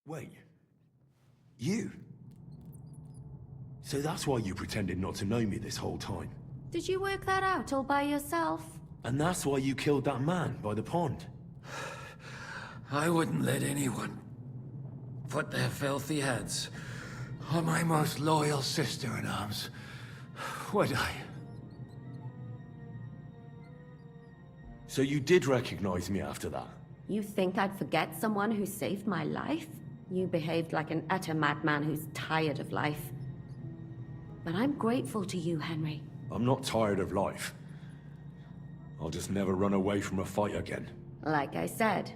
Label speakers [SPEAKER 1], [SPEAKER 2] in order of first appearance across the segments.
[SPEAKER 1] Wait. You? So that's why you pretended not to know me this whole time.
[SPEAKER 2] Did you work that out all by yourself?
[SPEAKER 1] And that's why you killed that man by the pond.
[SPEAKER 3] I wouldn't let anyone put their filthy heads on my most loyal sister-in-arms, would I?
[SPEAKER 1] So you did recognize me after that?
[SPEAKER 2] You think I'd forget someone who saved my life? You behaved like an utter madman who's tired of life. But I'm grateful to you, Henry.
[SPEAKER 1] I'm not tired of life. I'll just never run away from a fight again.
[SPEAKER 2] Like I said,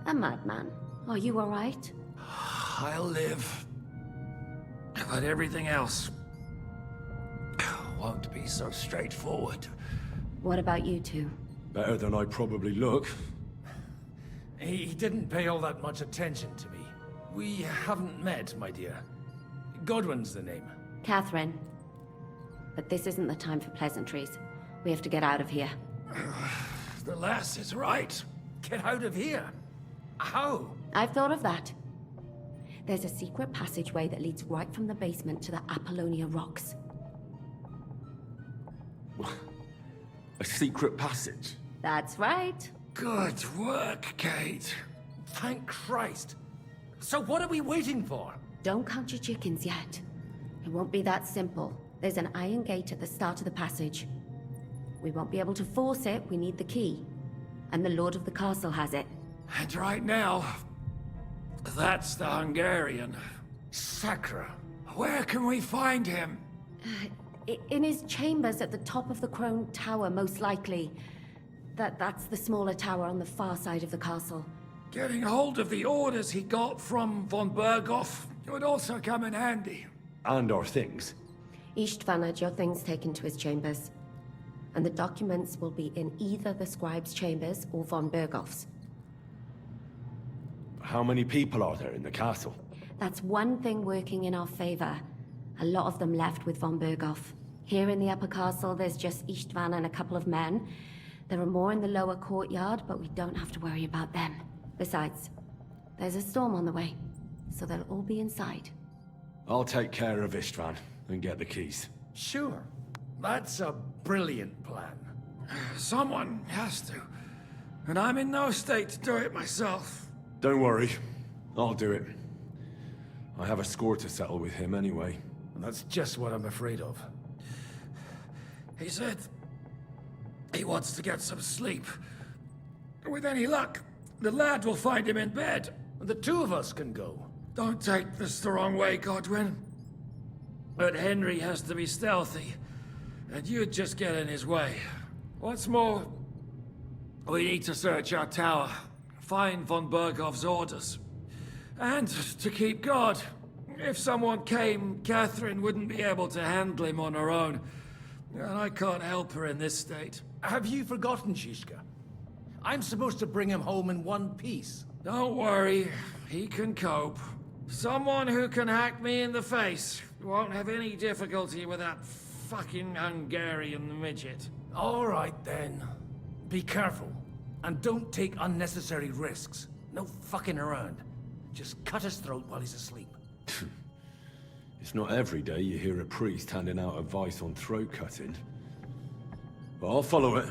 [SPEAKER 2] a madman. Are you all right?
[SPEAKER 3] I'll live. But everything else won't be so straightforward.
[SPEAKER 2] What about you two?
[SPEAKER 1] Better than I probably look.
[SPEAKER 4] He didn't pay all that much attention to me. We haven't met, my dear. Godwin's the name.
[SPEAKER 2] Catherine. But this isn't the time for pleasantries. We have to get out of here.
[SPEAKER 3] The lass is right.
[SPEAKER 4] Get out of here. How?
[SPEAKER 2] I've thought of that. There's a secret passageway that leads right from the basement to the Apollonia Rocks.
[SPEAKER 1] A secret passage?
[SPEAKER 2] That's right.
[SPEAKER 3] Good work, Kate.
[SPEAKER 4] Thank Christ. So what are we waiting for?
[SPEAKER 2] Don't count your chickens yet. It won't be that simple. There's an iron gate at the start of the passage. We won't be able to force it, we need the key. And the Lord of the Castle has it.
[SPEAKER 3] And right now, that's the Hungarian.
[SPEAKER 4] Sacra.
[SPEAKER 3] Where can we find him?
[SPEAKER 2] In his chambers at the top of the Crone Tower, most likely. That's the smaller tower on the far side of the castle.
[SPEAKER 3] Getting hold of the orders he got from von Berghoff would also come in handy.
[SPEAKER 1] And our things.
[SPEAKER 2] Istvan had your things taken to his chambers. And the documents will be in either the scribe's chambers or von Berghoff's.
[SPEAKER 1] How many people are there in the castle?
[SPEAKER 2] That's one thing working in our favor. A lot of them left with von Berghoff. Here in the upper castle, there's just Istvan and a couple of men. There are more in the lower courtyard, but we don't have to worry about them. Besides, there's a storm on the way, so they'll all be inside.
[SPEAKER 1] I'll take care of Istvan and get the keys.
[SPEAKER 4] Sure. That's a brilliant plan.
[SPEAKER 3] Someone has to. And I'm in no state to do it myself.
[SPEAKER 1] Don't worry. I'll do it. I have a score to settle with him anyway.
[SPEAKER 4] And that's just what I'm afraid of.
[SPEAKER 3] He said he wants to get some sleep. With any luck, the lad will find him in bed.
[SPEAKER 4] And the two of us can go.
[SPEAKER 3] Don't take this the wrong way, Godwin. But Henry has to be stealthy, and you'd just get in his way. What's more, we need to search our tower, find von Berghoff's orders. And to keep guard. If someone came, Catherine wouldn't be able to handle him on her own. And I can't help her in this state.
[SPEAKER 4] Have you forgotten, Shishka? I'm supposed to bring him home in one piece.
[SPEAKER 3] Don't worry, he can cope. Someone who can hack me in the face won't have any difficulty with that fucking Hungarian midget.
[SPEAKER 4] All right, then. Be careful. And don't take unnecessary risks. No fucking around. Just cut his throat while he's asleep.
[SPEAKER 1] It's not every day you hear a priest handing out advice on throat cutting. But I'll follow it.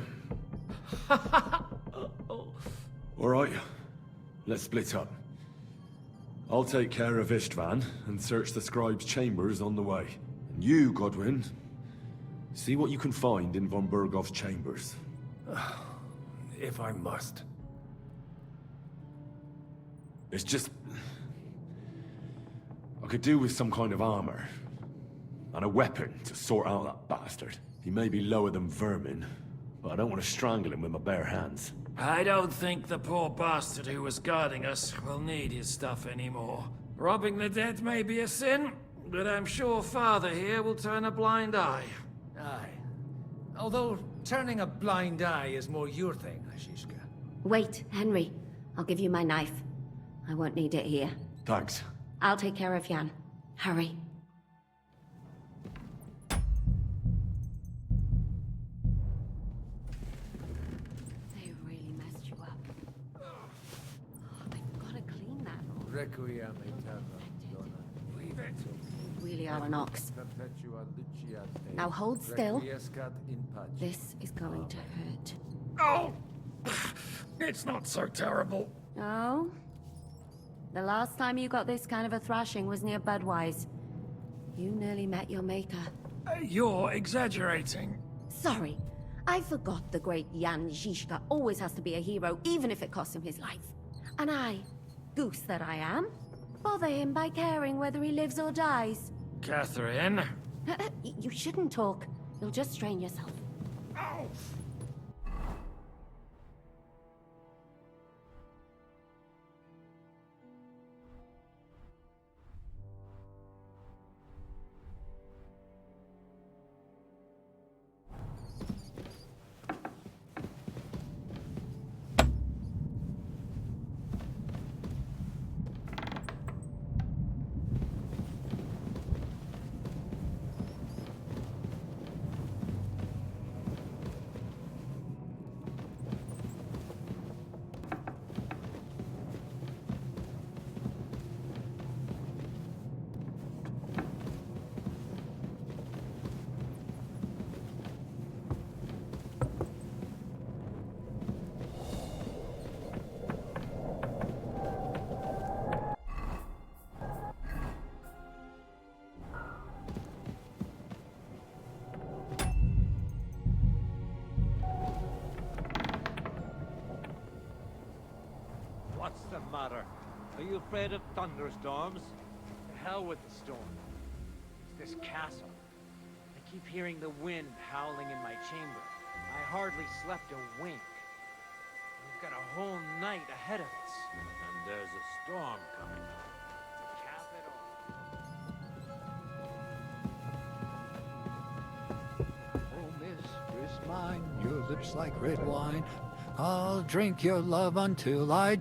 [SPEAKER 1] All right, let's split up. I'll take care of Istvan and search the scribe's chambers on the way. And you, Godwin, see what you can find in von Berghoff's chambers.
[SPEAKER 4] If I must.
[SPEAKER 1] It's just... I could do with some kind of armor. And a weapon to sort out that bastard. He may be lower than vermin, but I don't want to strangle him with my bare hands.
[SPEAKER 3] I don't think the poor bastard who was guarding us will need his stuff anymore. Robbing the dead may be a sin, but I'm sure Father here will turn a blind eye.
[SPEAKER 4] Aye. Although turning a blind eye is more your thing, Shishka.
[SPEAKER 2] Wait, Henry. I'll give you my knife. I won't need it here.
[SPEAKER 1] Thanks.
[SPEAKER 2] I'll take care of Jan. Hurry. They really messed you up. Oh, they've got to clean that all.
[SPEAKER 5] Requiem aeternam, dona.
[SPEAKER 3] Leave it.
[SPEAKER 2] You really are an ox.
[SPEAKER 5] Perpetua luciat
[SPEAKER 2] Now hold still.
[SPEAKER 5] Requiescat in pace.
[SPEAKER 2] This is going to hurt.
[SPEAKER 3] Oh! It's not so terrible.
[SPEAKER 2] Oh? The last time you got this kind of a thrashing was near Budwise. You nearly met your maker.
[SPEAKER 3] You're exaggerating.
[SPEAKER 2] Sorry, I forgot the great Jan Zizka always has to be a hero, even if it costs him his life. And I, goose that I am, bother him by caring whether he lives or dies.
[SPEAKER 3] Catherine.
[SPEAKER 2] You shouldn't talk. You'll just strain yourself.
[SPEAKER 3] Oh!
[SPEAKER 6] What's the matter? Are you afraid of thunderstorms? To hell with the storm. It's this castle. I keep hearing the wind howling in my chamber. I hardly slept a wink. We've got a whole night ahead of us. And there's a storm coming. To cap it all.
[SPEAKER 5] Oh, mistress mine, your lips like red wine. I'll drink your love until I...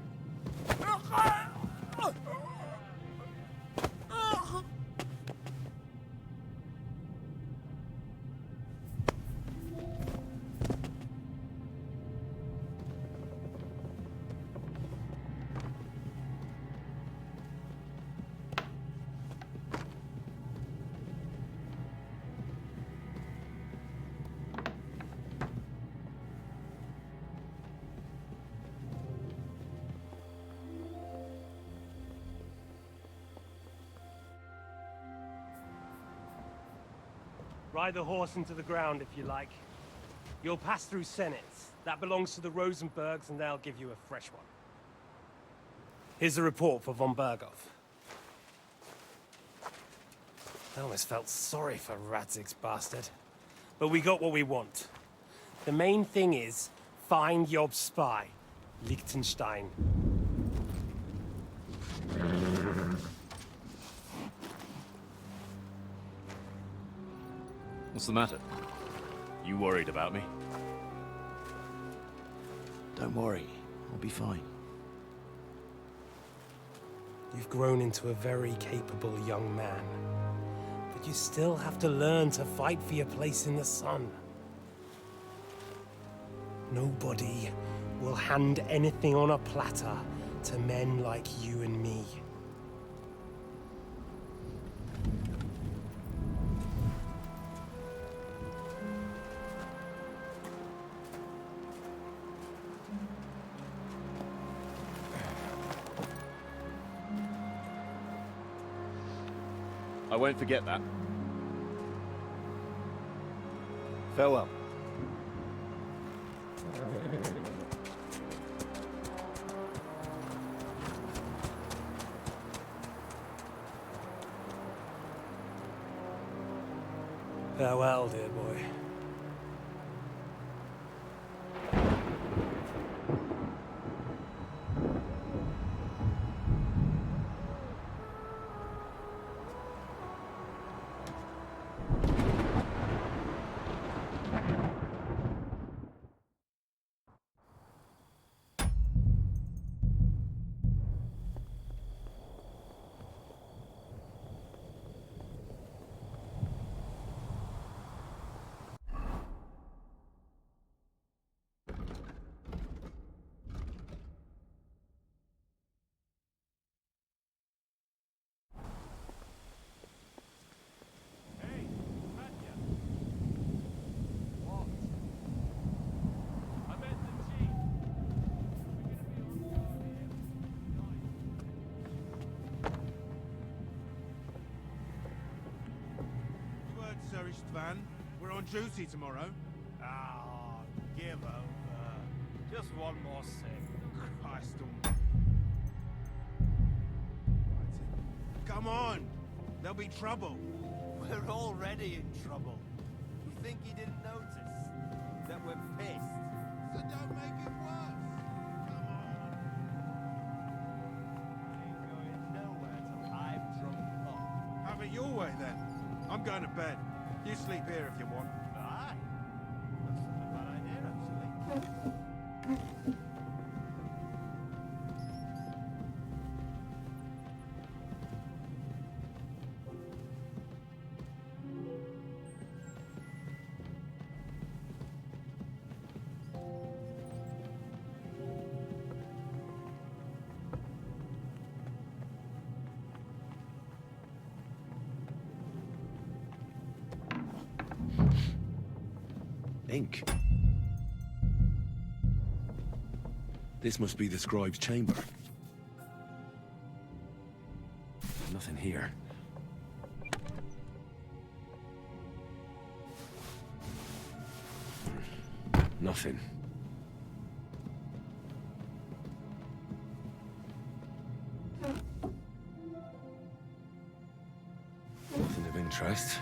[SPEAKER 7] Ride the horse into the ground if you like. You'll pass through Senates. That belongs to the Rosenbergs, and they'll give you a fresh one. Here's a report for von Berghoff. I almost felt sorry for Radzig's bastard. But we got what we want. The main thing is, find Jobst's spy, Liechtenstein.
[SPEAKER 8] What's the matter? You worried about me?
[SPEAKER 9] Don't worry, I'll be fine.
[SPEAKER 7] You've grown into a very capable young man. But you still have to learn to fight for your place in the sun. Nobody will hand anything on a platter to men like you and me.
[SPEAKER 8] I won't forget that. Farewell.
[SPEAKER 7] Farewell, dear boy.
[SPEAKER 10] Istvan. We're on duty tomorrow.
[SPEAKER 11] Ah, give over. Just one more sip.
[SPEAKER 10] Christ Come on! There'll be trouble.
[SPEAKER 11] We're already in trouble. You think he didn't notice that we're pissed?
[SPEAKER 10] So don't make it worse. Come on.
[SPEAKER 11] Ain't going nowhere till I've drunk up.
[SPEAKER 10] Have it your way then. I'm going to bed. You sleep here if you want.
[SPEAKER 11] Aye. That's not a bad idea, actually.
[SPEAKER 1] Ink. This must be the scribe's chamber. Nothing here. Nothing. Nothing of interest.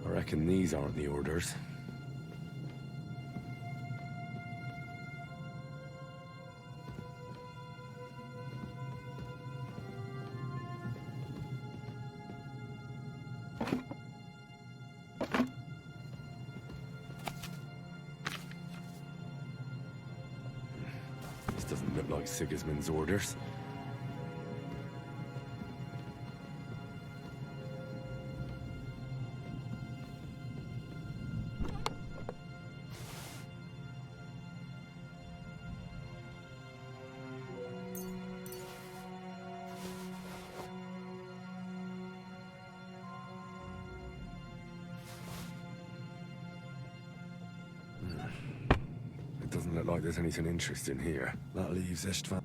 [SPEAKER 1] I reckon these aren't the orders. This doesn't look like Sigismund's orders. It doesn't look like there's anything interesting here. That leaves Istvan.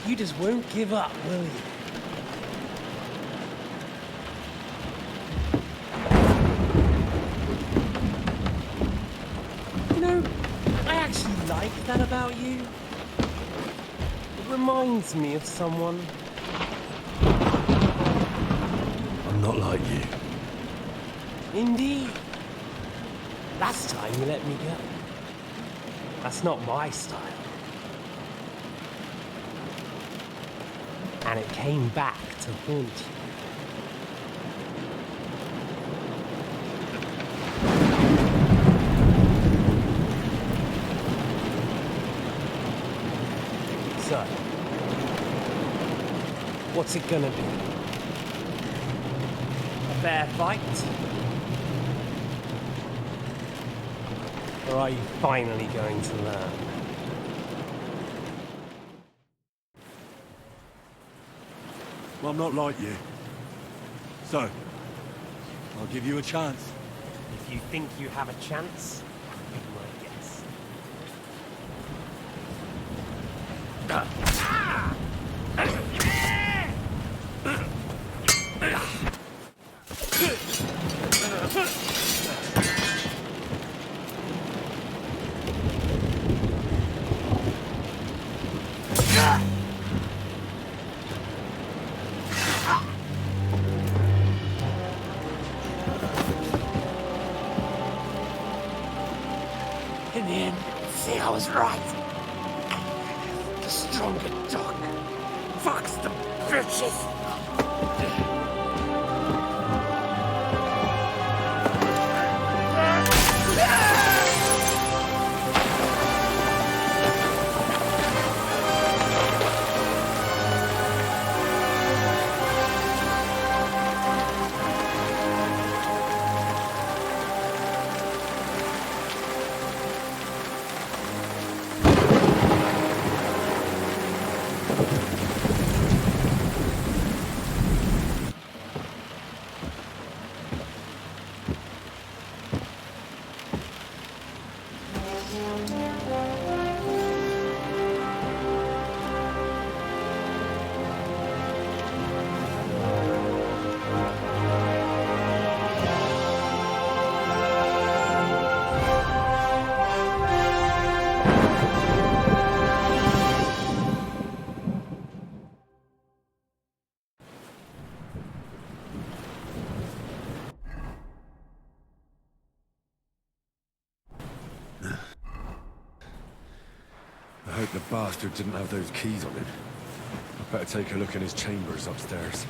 [SPEAKER 7] You just won't give up, will you? You know, I actually like that about you. It reminds me of someone.
[SPEAKER 1] I'm not like you.
[SPEAKER 7] Indeed. Last time you let me go. That's not my style. And it came back to haunt you. So, what's it gonna be? A fair fight? Or are you finally going to learn?
[SPEAKER 1] Well, I'm not like you. So, I'll give you a chance.
[SPEAKER 7] If you think you have a chance, be my guest.
[SPEAKER 11] In the end, see, I was right. The stronger dog. Fox the bitches.
[SPEAKER 1] I hope the bastard didn't have those keys on him. I'd better take a look in his chambers upstairs.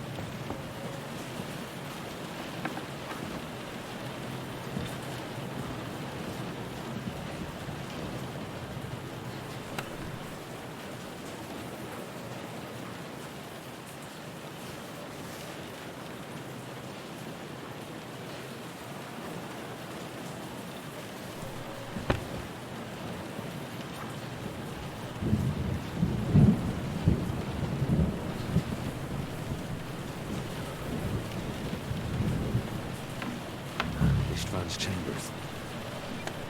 [SPEAKER 1] Ishtvan's chambers.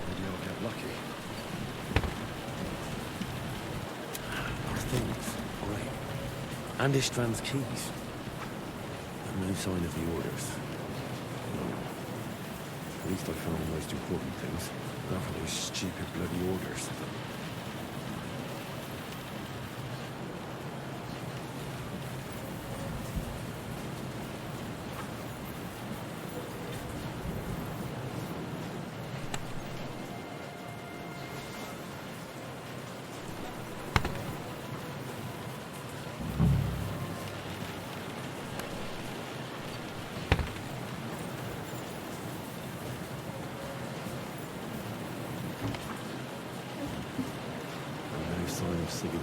[SPEAKER 1] Maybe I'll get lucky. Our things, great. And Ishtvan's keys. But no sign of the orders. No. At least I found the most important things. Not for those stupid bloody orders. Sign of Sigurd.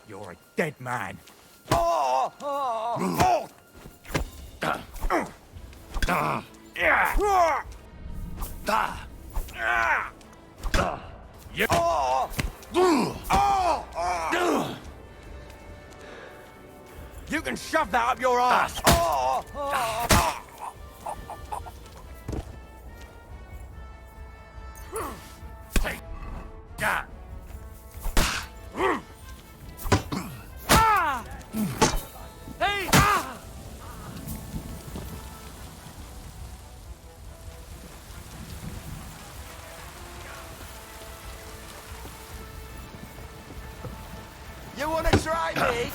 [SPEAKER 4] You're a dead man.
[SPEAKER 11] You can shove that up your ass!
[SPEAKER 4] Take that.
[SPEAKER 11] Hey! You wanna try me?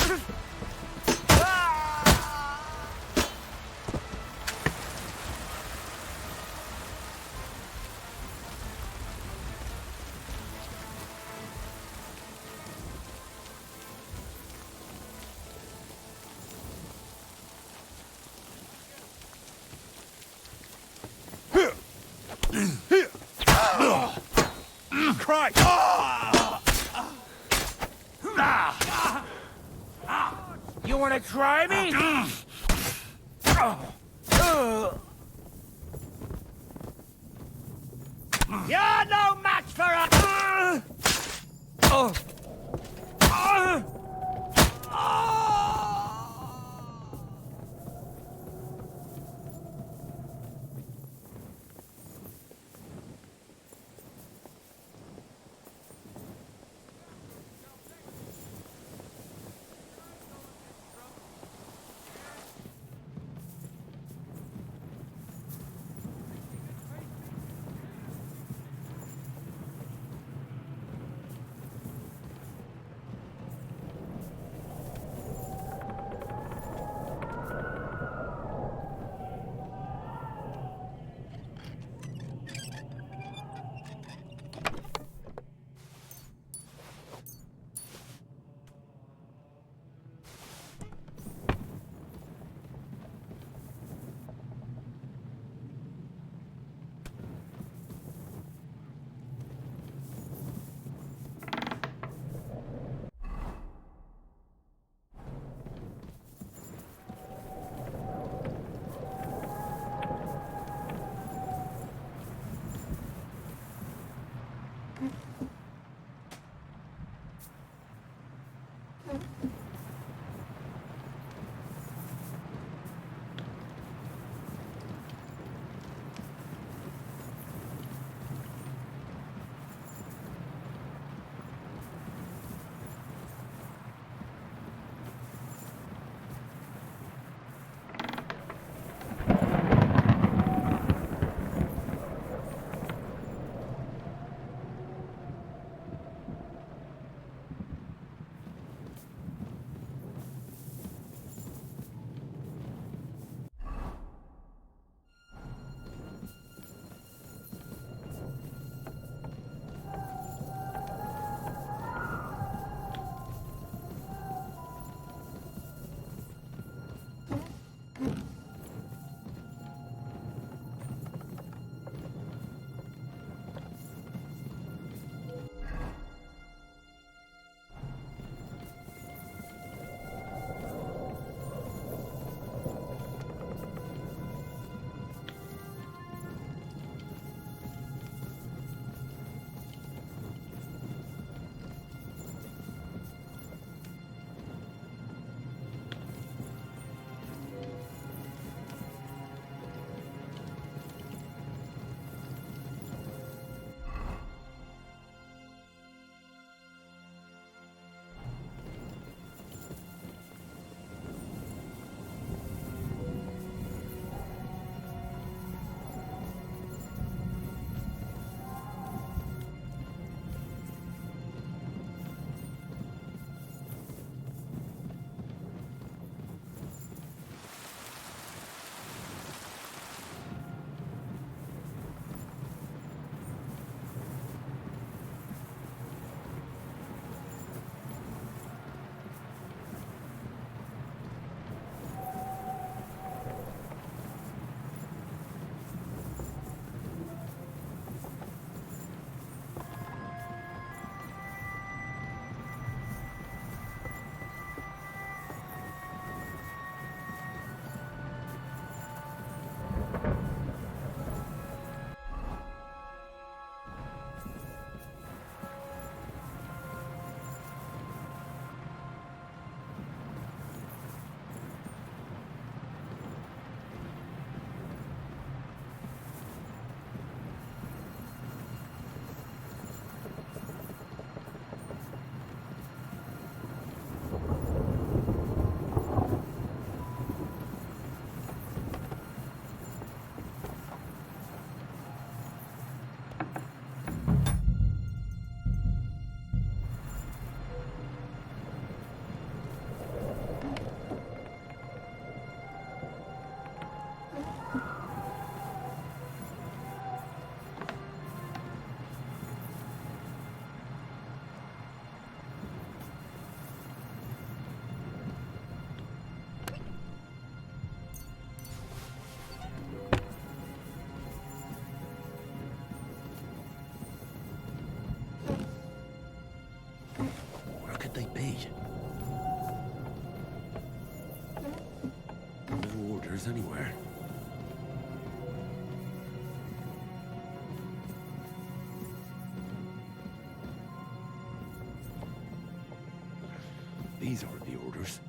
[SPEAKER 4] Christ! You wanna try me? You're no match for a...
[SPEAKER 9] need?
[SPEAKER 1] No orders anywhere. These aren't the orders.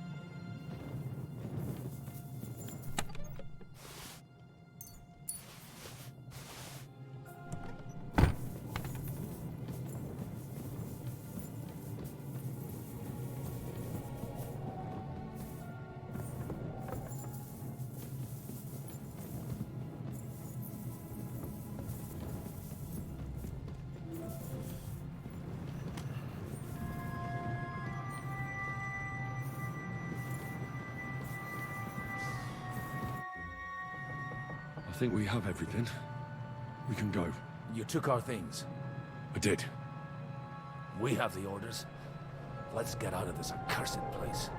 [SPEAKER 1] I think we have everything. We can go.
[SPEAKER 4] You took our things.
[SPEAKER 1] I did.
[SPEAKER 4] We have the orders. Let's get out of this accursed place.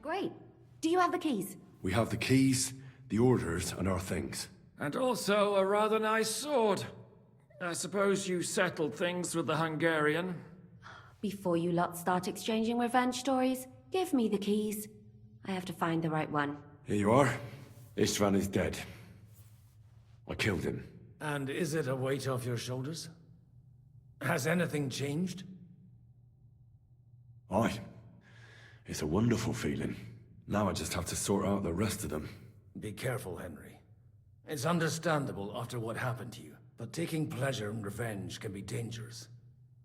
[SPEAKER 2] Great. Do you have the keys?
[SPEAKER 1] We have the keys, the orders, and our things.
[SPEAKER 3] And also a rather nice sword. I suppose you settled things with the Hungarian.
[SPEAKER 2] Before you lot start exchanging revenge stories, give me the keys. I have to find the right one.
[SPEAKER 1] Here you are. Istvan is dead. I killed him.
[SPEAKER 4] And is it a weight off your shoulders? Has anything changed?
[SPEAKER 1] Aye. It's a wonderful feeling. Now I just have to sort out the rest of them.
[SPEAKER 4] Be careful, Henry. It's understandable after what happened to you, but taking pleasure in revenge can be dangerous.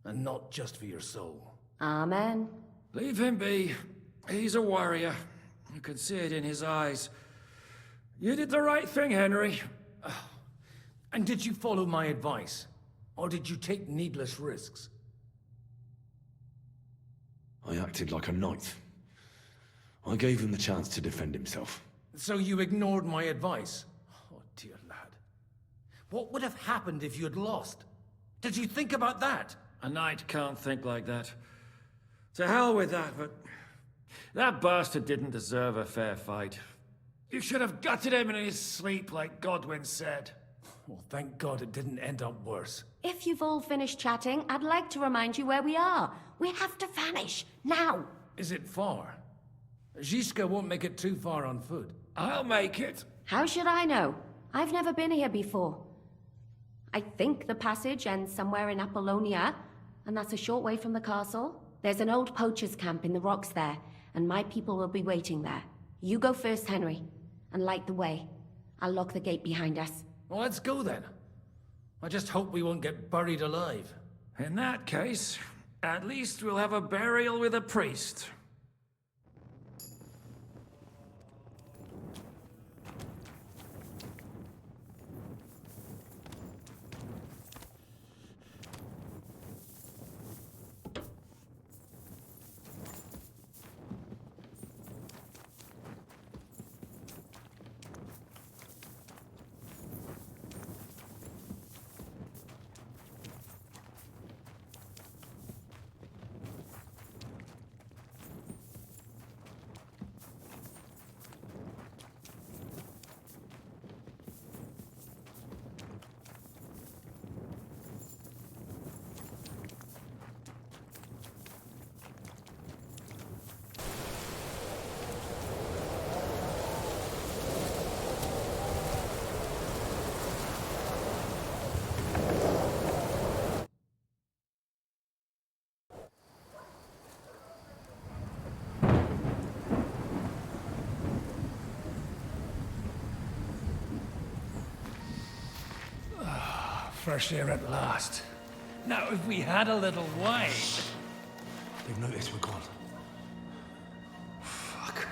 [SPEAKER 4] And not just for your soul.
[SPEAKER 2] Amen.
[SPEAKER 3] Leave him be. He's a warrior. You can see it in his eyes. You did the right thing, Henry.
[SPEAKER 4] And did you follow my advice? Or did you take needless risks?
[SPEAKER 1] I acted like a knight. I gave him the chance to defend himself.
[SPEAKER 4] So you ignored my advice? Oh, dear lad. What would have happened if you had lost? Did you think about that?
[SPEAKER 3] A knight can't think like that. To hell with that, but... that bastard didn't deserve a fair fight. You should have gutted him in his sleep, like Godwin said.
[SPEAKER 4] Well, thank God it didn't end up worse.
[SPEAKER 2] If you've all finished chatting, I'd like to remind you where we are. We have to vanish, now!
[SPEAKER 4] Is it far? Zizka won't make it too far on foot.
[SPEAKER 3] I'll make it.
[SPEAKER 2] How should I know? I've never been here before. I think the passage ends somewhere in Apollonia, and that's a short way from the castle. There's an old poacher's camp in the rocks there, and my people will be waiting there. You go first, Henry, and light the way. I'll lock the gate behind us.
[SPEAKER 4] Well, let's go then. I just hope we won't get buried alive.
[SPEAKER 3] In that case, at least we'll have a burial with a priest.
[SPEAKER 4] Fresh air at last. Now, if we had a little wine...
[SPEAKER 9] They've noticed we're gone. Fuck.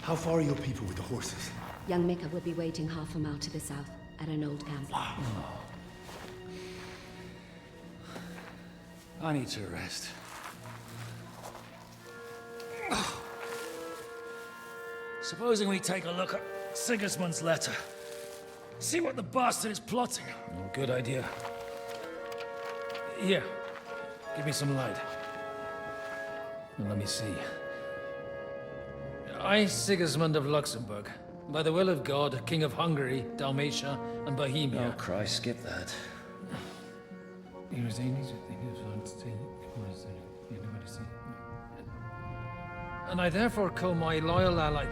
[SPEAKER 9] How far are your people with the horses?
[SPEAKER 2] Young Mika will be waiting half a mile to the south, at an old camp.
[SPEAKER 3] I need to rest. Supposing we take a look at Sigismund's letter. See what the bastard is plotting.
[SPEAKER 4] Oh, good idea. Here, give me some light. Now, let me see. I, Sigismund of Luxembourg, by the will of God, King of Hungary, Dalmatia, and Bohemia.
[SPEAKER 3] Oh, Christ, skip that.
[SPEAKER 4] And I therefore call my loyal ally...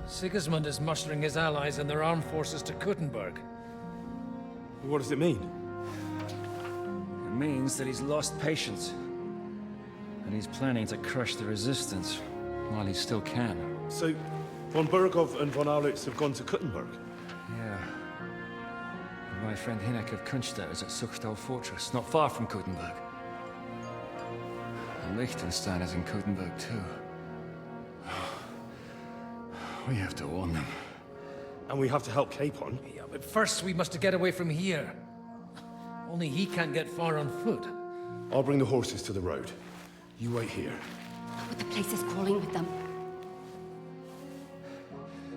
[SPEAKER 4] Sigismund is mustering his allies and their armed forces to Kuttenberg.
[SPEAKER 1] What does it mean?
[SPEAKER 3] It means that he's lost patience. And he's planning to crush the resistance while he still can.
[SPEAKER 1] So, von Burgov and von Aulitz have gone to Kuttenberg?
[SPEAKER 3] Yeah. And my friend Hinek of Kunstad is at Suchstal Fortress, not far from Kuttenberg. And Liechtenstein is in Kuttenberg too. We have to warn them.
[SPEAKER 1] And we have to help Capon?
[SPEAKER 4] Yeah, but first we must get away from here. Only he can't get far on foot.
[SPEAKER 1] I'll bring the horses to the road. You wait here.
[SPEAKER 2] But the place is crawling with them.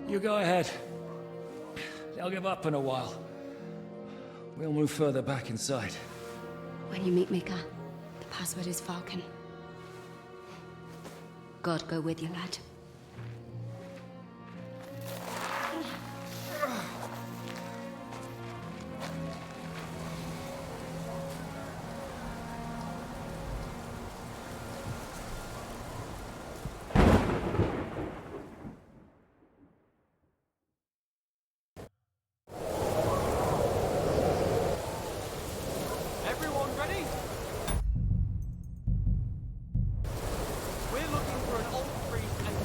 [SPEAKER 3] You go ahead. They'll give up in a while. We'll move further back inside.
[SPEAKER 2] When you meet Mika, the password is Falcon. God go with you, lad.
[SPEAKER 11] Everyone ready? We're looking for an old priest and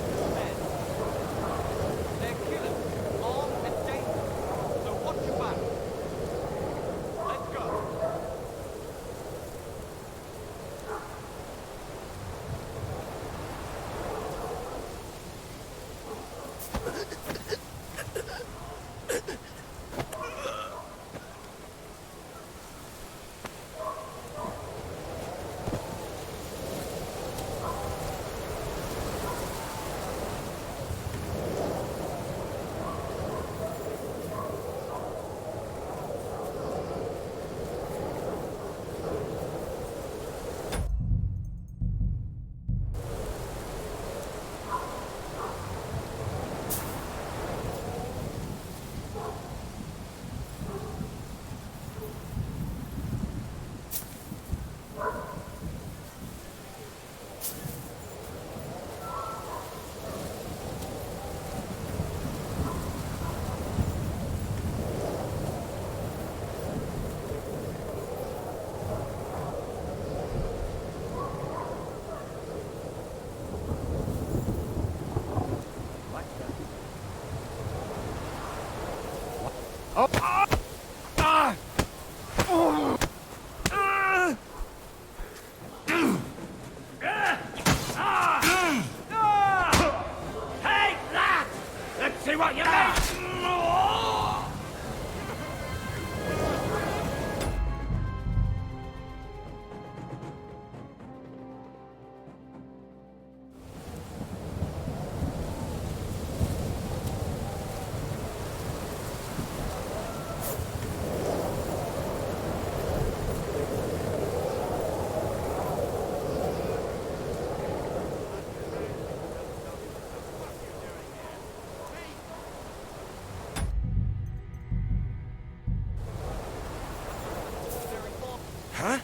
[SPEAKER 11] Huh?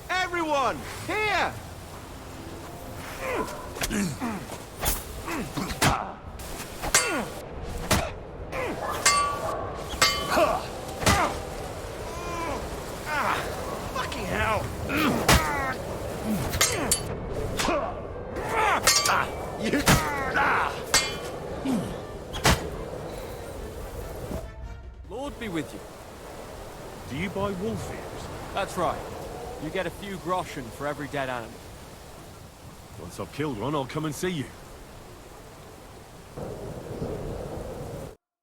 [SPEAKER 11] Everyone! Here! Fucking hell!
[SPEAKER 6] Lord be with you.
[SPEAKER 1] Do you buy wolf ears?
[SPEAKER 6] That's right. You get a few groschen for every dead animal.
[SPEAKER 1] Once I've killed one, I'll come and see you.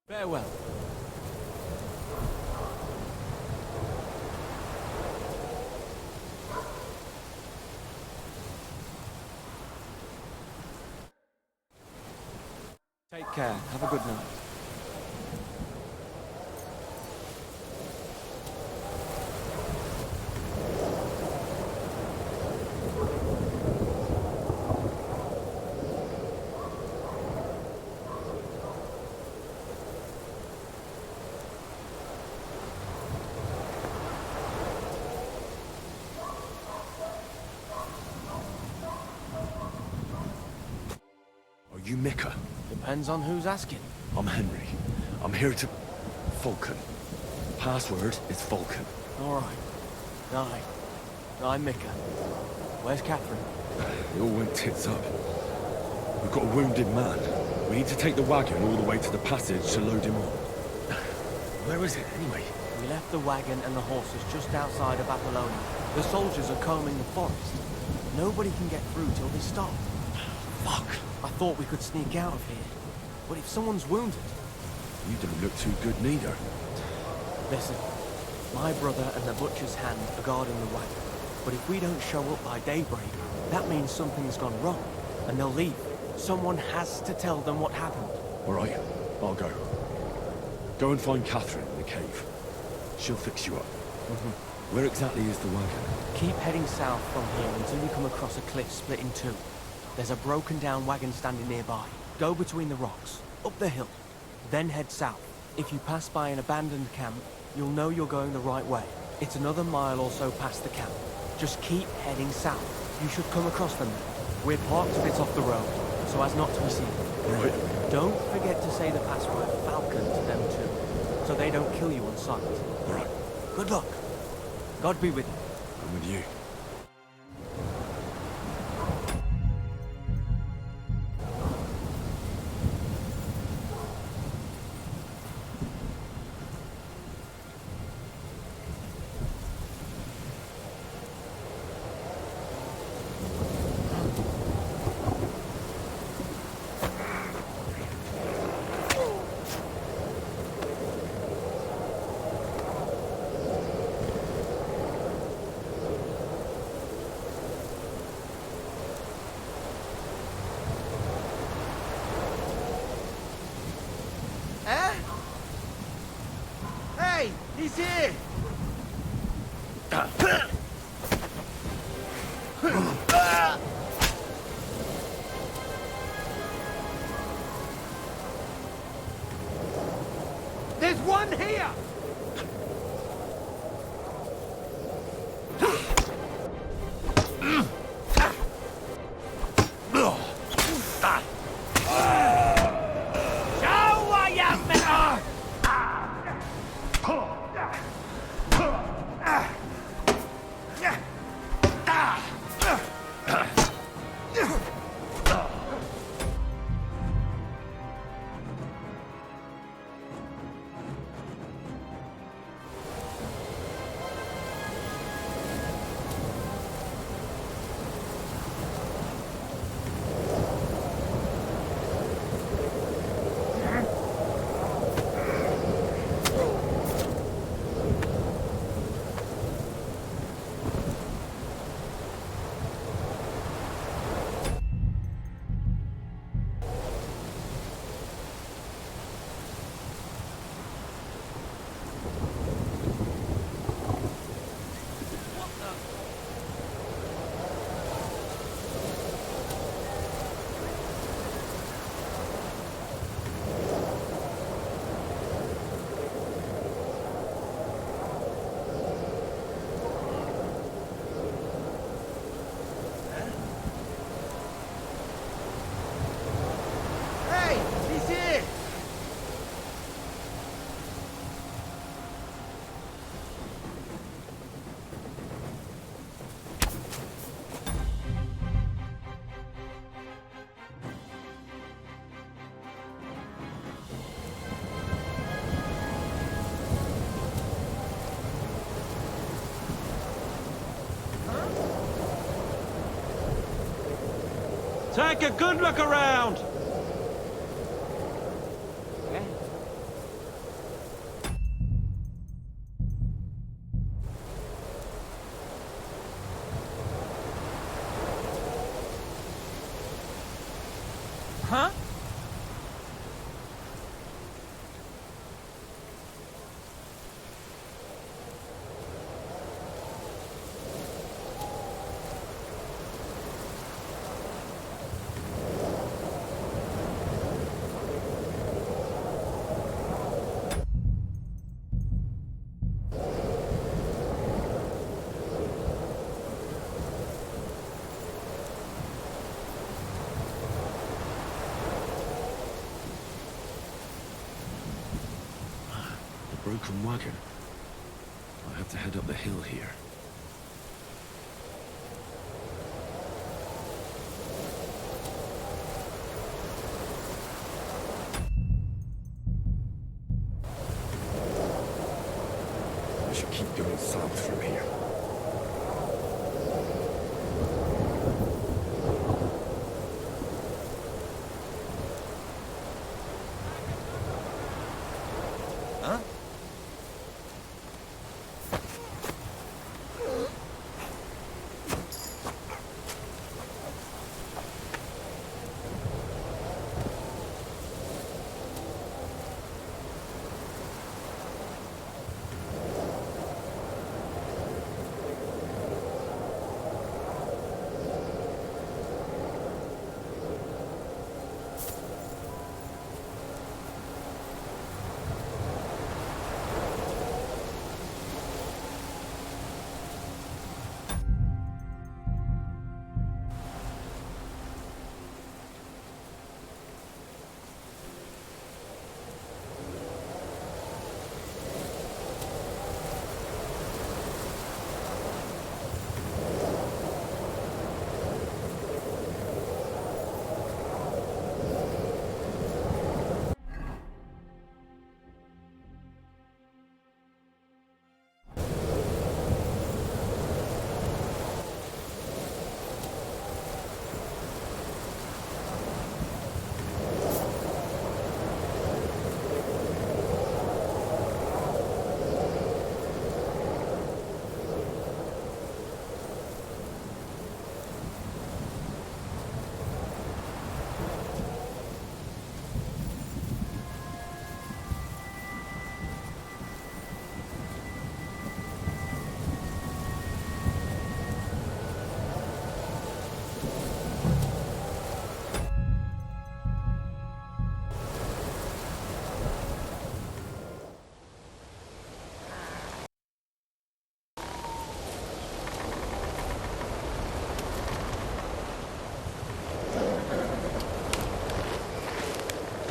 [SPEAKER 6] Farewell. Take care. Have a good night.
[SPEAKER 1] Are you Micah?
[SPEAKER 6] Depends on who's asking.
[SPEAKER 1] I'm Henry. I'm here to... Vulcan. Password is Vulcan.
[SPEAKER 6] All right. I'm Micah. Where's Catherine?
[SPEAKER 1] It all went tits up. We've got a wounded man. We need to take the wagon all the way to the passage to load him on. Where is it, anyway?
[SPEAKER 6] We left the wagon and the horses just outside of Apollonia. The soldiers are combing the forest. Nobody can get through till they stop.
[SPEAKER 1] Fuck.
[SPEAKER 6] I thought we could sneak out of here. But if someone's wounded...
[SPEAKER 1] You don't look too good neither.
[SPEAKER 6] Listen, my brother and the butcher's hand are guarding the wagon. But if we don't show up by daybreak, that means something's gone wrong. And they'll leave. Someone has to tell them what happened.
[SPEAKER 1] All right, I'll go. Go and find Catherine in the cave. She'll fix you up. Where exactly is the wagon?
[SPEAKER 6] Keep heading south from here until you come across a cliff split in two. There's a broken down wagon standing nearby. Go between the rocks, up the hill, then head south. If you pass by an abandoned camp, you'll know you're going the right way. It's another mile or so past the camp. Just keep heading south. You should come across them then. We're parked a bit off the road, so as not to be seen.
[SPEAKER 1] Right.
[SPEAKER 6] Don't forget to say the password Falcon to them too, so they don't kill you on sight.
[SPEAKER 1] All right.
[SPEAKER 6] Good luck. God be with you.
[SPEAKER 1] I'm with you.
[SPEAKER 11] Hey, he's here! There's one here!
[SPEAKER 6] Take a good look around! Eh? Huh?
[SPEAKER 1] Broken wagon. I have to head up the hill here. I should keep going south from here.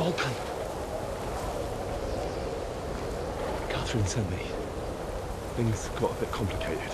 [SPEAKER 9] Vulcan. Catherine sent me. Things got a bit complicated.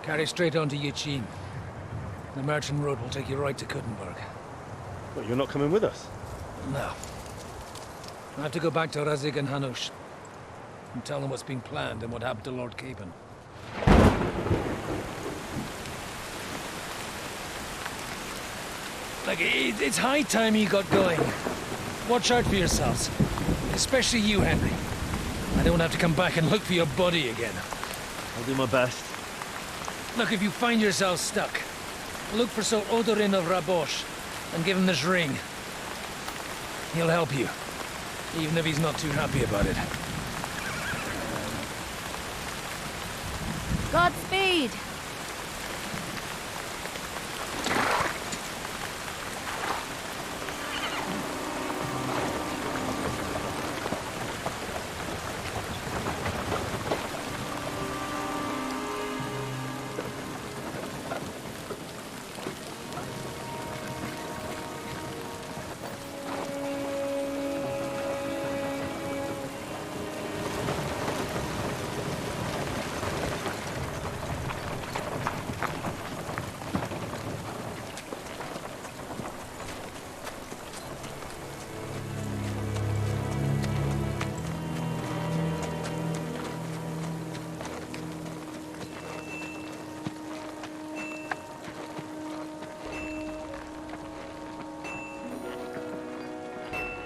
[SPEAKER 4] Carry straight on to Yichin. The merchant road will take you right to Kuttenberg.
[SPEAKER 9] But you're not coming with us?
[SPEAKER 4] No. I have to go back to Razik and Hanush and tell them what's been planned and what happened to Lord Capen. Like, it's high time you got going. Watch out for yourselves. Especially you, Henry. I don't have to come back and look for your body again.
[SPEAKER 8] I'll do my best.
[SPEAKER 4] Look, if you find yourself stuck, look for Sir Odorin of Rabosh and give him this ring. He'll help you, even if he's not too happy about it.
[SPEAKER 2] Godspeed!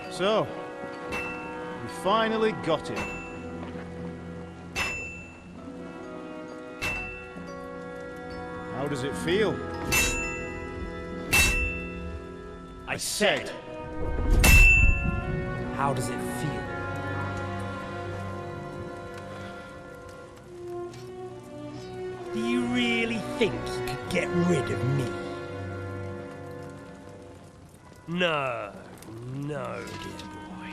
[SPEAKER 12] So, we finally got him. How does it feel? I said.
[SPEAKER 7] How does it feel? Do you really think you could get rid of me? No, no, dear boy.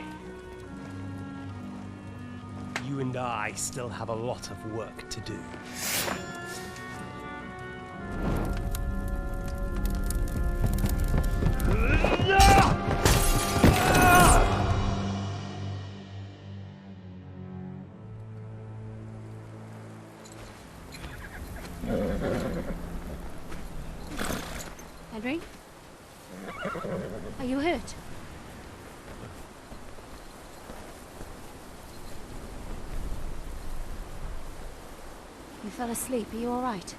[SPEAKER 7] You and I still have a lot of work to do.
[SPEAKER 2] Henry? Are you hurt? You fell asleep. Are you all right?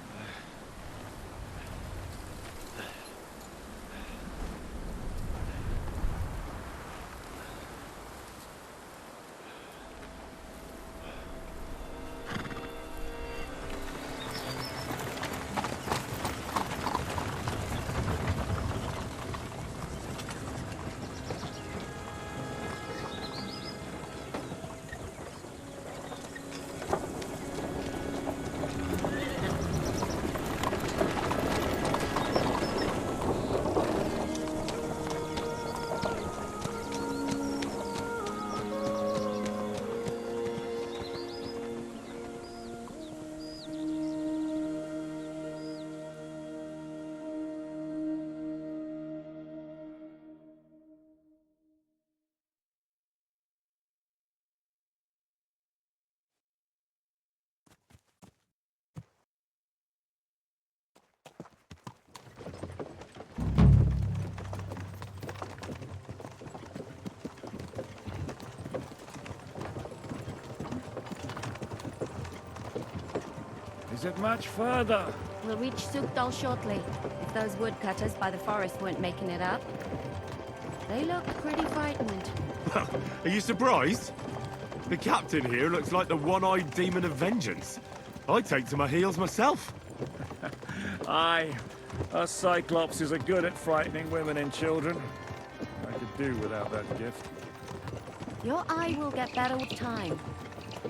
[SPEAKER 3] Is it much further?
[SPEAKER 2] We'll reach Sukdal shortly, if those woodcutters by the forest weren't making it up. They look pretty frightened.
[SPEAKER 1] Are you surprised? The captain here looks like the one-eyed demon of vengeance. I'd take to my heels myself.
[SPEAKER 3] Aye, us Cyclopses are good at frightening women and children. I could do without that gift.
[SPEAKER 2] Your eye will get better with time.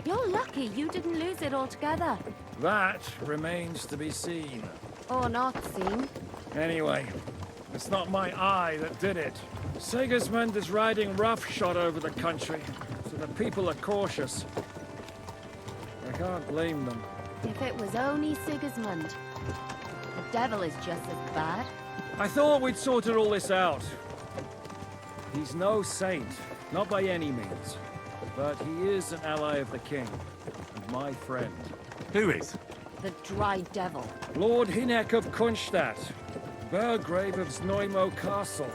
[SPEAKER 2] You're lucky you didn't lose it altogether.
[SPEAKER 3] That remains to be seen.
[SPEAKER 2] Or not seen.
[SPEAKER 3] Anyway, it's not my eye that did it. Sigismund is riding roughshod over the country, so the people are cautious. I can't blame them.
[SPEAKER 2] If it was only Sigismund. The devil is just as bad.
[SPEAKER 3] I thought we'd sorted all this out. He's no saint, not by any means. But he is an ally of the king, and my friend.
[SPEAKER 1] Who is?
[SPEAKER 2] The Dry Devil.
[SPEAKER 3] Lord Hinek of Kunstadt, Margrave of Znojmo Castle,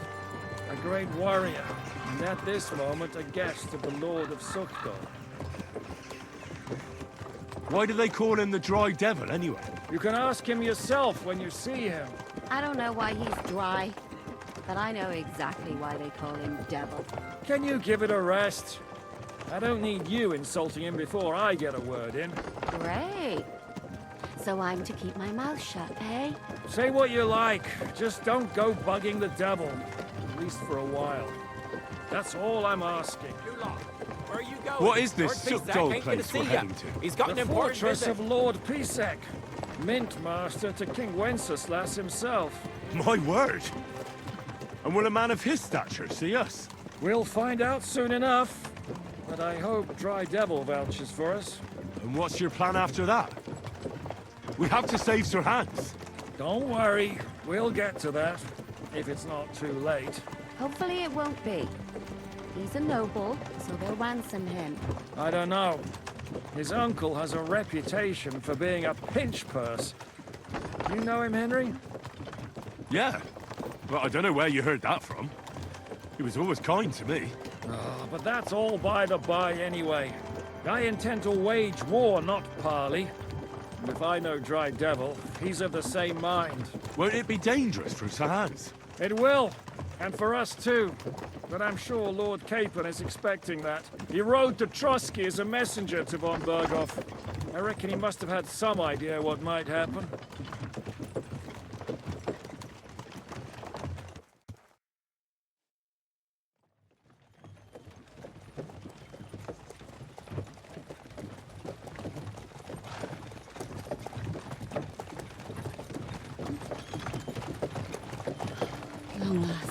[SPEAKER 3] a great warrior, and at this moment a guest of the Lord of Sukdal.
[SPEAKER 1] Why do they call him the Dry Devil, anyway?
[SPEAKER 3] You can ask him yourself when you see him.
[SPEAKER 2] I don't know why he's dry, but I know exactly why they call him Devil.
[SPEAKER 3] Can you give it a rest? I don't need you insulting him before I get a word in.
[SPEAKER 2] Great. So I'm to keep my mouth shut, eh?
[SPEAKER 3] Say what you like, just don't go bugging the devil. At least for a while. That's all I'm asking.
[SPEAKER 11] Where are you going?
[SPEAKER 1] What is this
[SPEAKER 11] Lord
[SPEAKER 1] subdull
[SPEAKER 11] Pisek ain't gonna
[SPEAKER 1] place
[SPEAKER 11] see
[SPEAKER 1] we're
[SPEAKER 11] ya.
[SPEAKER 1] heading to?
[SPEAKER 11] He's got
[SPEAKER 3] The
[SPEAKER 11] an important
[SPEAKER 3] fortress
[SPEAKER 11] visit.
[SPEAKER 3] of Lord Pisek, Mint Master to King Wenceslas himself.
[SPEAKER 1] My word! And will a man of his stature see us?
[SPEAKER 3] We'll find out soon enough. But I hope Dry Devil vouches for us.
[SPEAKER 1] And what's your plan after that? We have to save Sir Hans.
[SPEAKER 3] Don't worry, we'll get to that, if it's not too late.
[SPEAKER 2] Hopefully it won't be. He's a noble, so they'll ransom him.
[SPEAKER 3] I don't know. His uncle has a reputation for being a pinch purse. You know him, Henry?
[SPEAKER 1] Yeah. Well, I don't know where you heard that from. He was always kind to me.
[SPEAKER 3] Oh, but that's all by the by anyway. I intend to wage war, not parley. And if I know Dry Devil, he's of the same mind.
[SPEAKER 1] Won't it be dangerous for Sir Hans?
[SPEAKER 3] It will, and for us too. But I'm sure Lord Capon is expecting that. He rode to Trotsky as a messenger to von Berghoff. I reckon he must have had some idea what might happen.
[SPEAKER 2] Long last.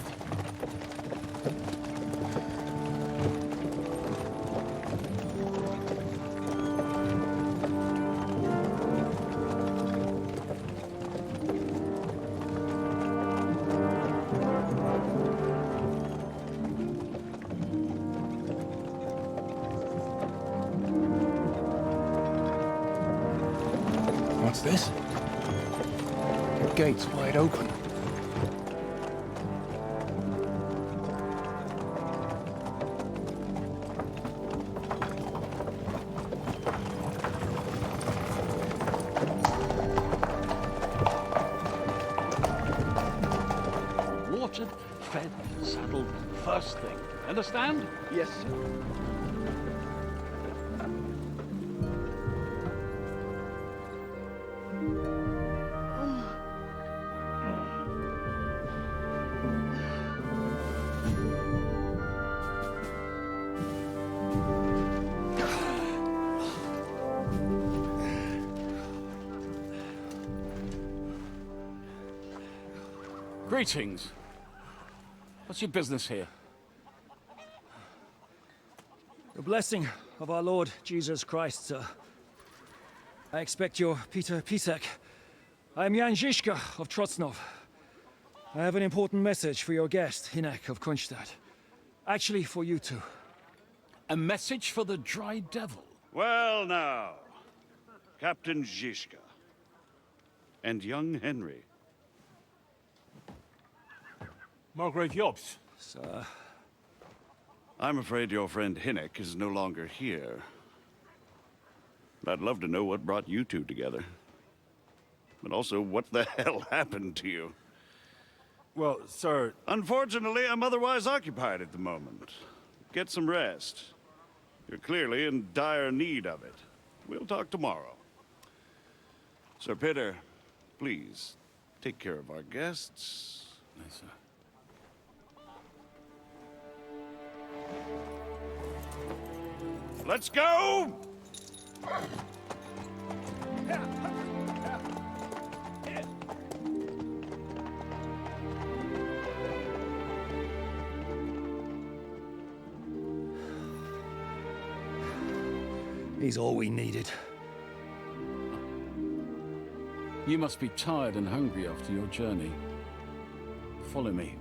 [SPEAKER 5] What's this? The gate's wide open.
[SPEAKER 13] Watered, fed, saddled, first thing. Understand?
[SPEAKER 8] Yes, sir.
[SPEAKER 13] Greetings. What's your business here?
[SPEAKER 3] The blessing of our Lord Jesus Christ, sir. I expect you're Peter Pisek. I am Jan Žižka of Trocnov. I have an important message for your guest, Hinek of Kunstadt. Actually, for you two.
[SPEAKER 13] A message for the Dry Devil?
[SPEAKER 14] Well now, Captain Žižka. And young Henry.
[SPEAKER 1] Margrave Jobst.
[SPEAKER 3] Sir.
[SPEAKER 14] I'm afraid your friend Hinek is no longer here. But I'd love to know what brought you two together. But also, what the hell happened to you?
[SPEAKER 1] Well, sir...
[SPEAKER 14] Unfortunately, I'm otherwise occupied at the moment. Get some rest. You're clearly in dire need of it. We'll talk tomorrow. Sir Peter, please, take care of our guests.
[SPEAKER 13] Yes, sir.
[SPEAKER 14] Let's go!
[SPEAKER 3] He's all we needed.
[SPEAKER 13] You must be tired and hungry after your journey. Follow me.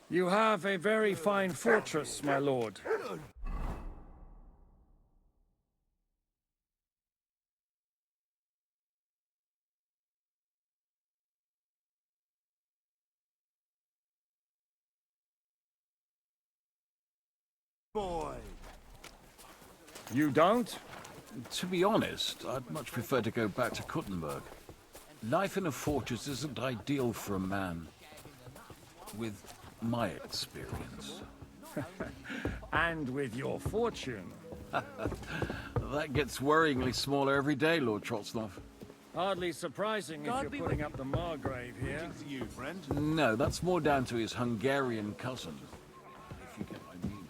[SPEAKER 3] You have a very fine fortress, my lord.
[SPEAKER 10] Boy.
[SPEAKER 3] You don't?
[SPEAKER 13] To be honest, I'd much prefer to go back to Kuttenberg. Life in a fortress isn't ideal for a man with my experience.
[SPEAKER 3] And with your fortune.
[SPEAKER 13] That gets worryingly smaller every day, Lord Trotsnov.
[SPEAKER 3] Hardly surprising if you're putting up the Margrave here.
[SPEAKER 14] To you, friend.
[SPEAKER 13] No, that's more down to his Hungarian cousin, if you get my meaning.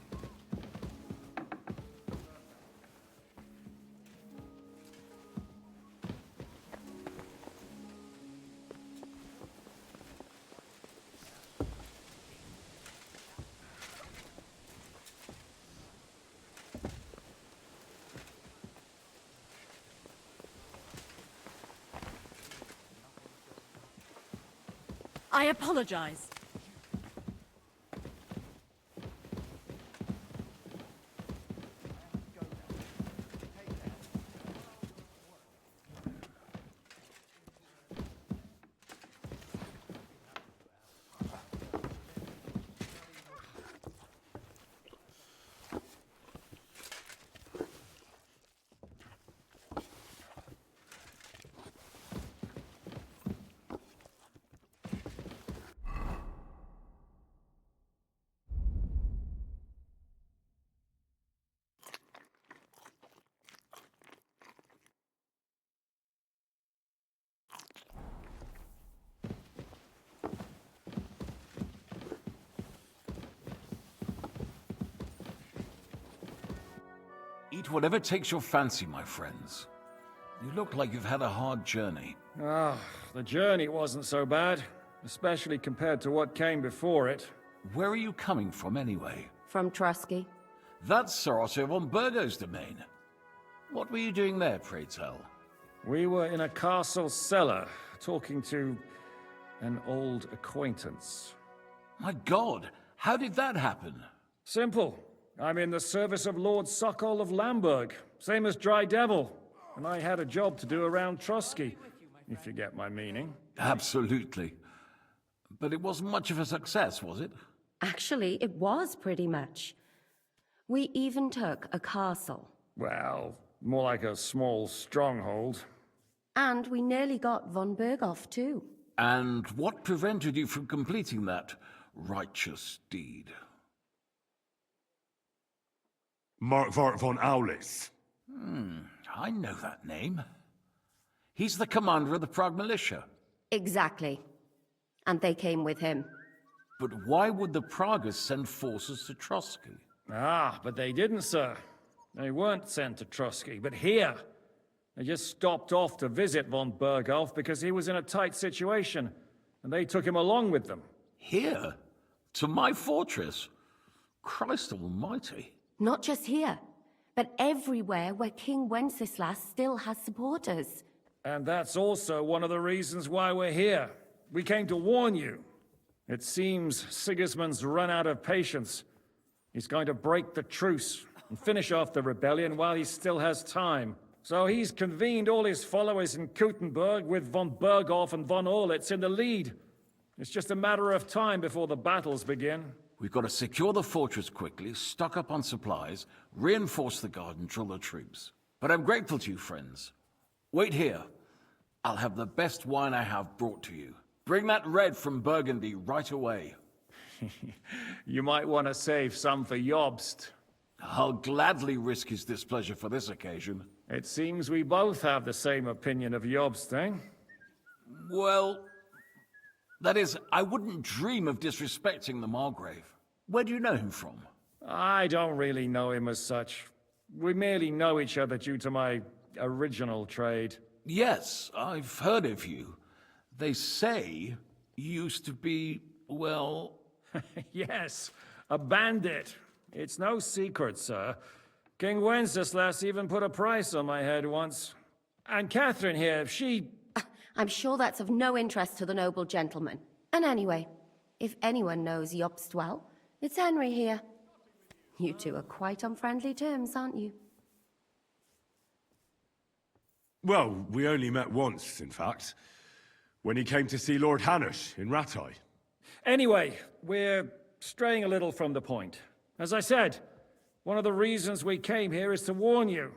[SPEAKER 15] I apologize.
[SPEAKER 13] Eat whatever takes your fancy, my friends. You look like you've had a hard journey.
[SPEAKER 3] Ah, the journey wasn't so bad, especially compared to what came before it.
[SPEAKER 13] Where are you coming from, anyway?
[SPEAKER 2] From Trusky.
[SPEAKER 13] That's Sir Otto von Burgo's domain. What were you doing there, pray tell?
[SPEAKER 3] We were in a castle cellar, talking to an old acquaintance.
[SPEAKER 13] My God, how did that happen?
[SPEAKER 3] Simple. I'm in the service of Lord Sokol of Lamberg, same as Dry Devil, and I had a job to do around Trusky, if you get my meaning.
[SPEAKER 13] Absolutely. But it wasn't much of a success, was it?
[SPEAKER 2] Actually, it was pretty much. We even took a castle.
[SPEAKER 3] Well, more like a small stronghold.
[SPEAKER 2] And we nearly got von Berghoff, too.
[SPEAKER 13] And what prevented you from completing that righteous deed?
[SPEAKER 1] Markvart von Aulis.
[SPEAKER 13] I know that name. He's the commander of the Prague militia.
[SPEAKER 2] Exactly. And they came with him.
[SPEAKER 13] But why would the Praguers send forces to Trusky?
[SPEAKER 3] Ah, but they didn't, sir. They weren't sent to Trusky, but here. They just stopped off to visit von Berghoff because he was in a tight situation, and they took him along with them.
[SPEAKER 13] Here? To my fortress? Christ almighty.
[SPEAKER 2] Not just here, but everywhere where King Wenceslas still has supporters.
[SPEAKER 3] And that's also one of the reasons why we're here. We came to warn you. It seems Sigismund's run out of patience. He's going to break the truce and finish off the rebellion while he still has time. So he's convened all his followers in Kuttenberg with von Berghoff and von Orlitz in the lead. It's just a matter of time before the battles begin.
[SPEAKER 13] We've got to secure the fortress quickly, stock up on supplies, reinforce the guard and drill the troops. But I'm grateful to you, friends. Wait here. I'll have the best wine I have brought to you. Bring that red from Burgundy right away.
[SPEAKER 3] You might want to save some for Jobst.
[SPEAKER 13] I'll gladly risk his displeasure for this occasion.
[SPEAKER 3] It seems we both have the same opinion of Jobst, eh?
[SPEAKER 13] Well, that is, I wouldn't dream of disrespecting the Margrave. Where do you know him from?
[SPEAKER 3] I don't really know him as such. We merely know each other due to my original trade.
[SPEAKER 13] Yes, I've heard of you. They say you used to be, well...
[SPEAKER 3] Yes, a bandit. It's no secret, sir. King Wenceslas even put a price on my head once. And Catherine here, she...
[SPEAKER 2] I'm sure that's of no interest to the noble gentleman. And anyway, if anyone knows Jobst well, it's Henry here. You two are quite on friendly terms, aren't you?
[SPEAKER 1] Well, we only met once, in fact. When he came to see Lord Hanush in Rattay.
[SPEAKER 3] Anyway, we're straying a little from the point. As I said, one of the reasons we came here is to warn you.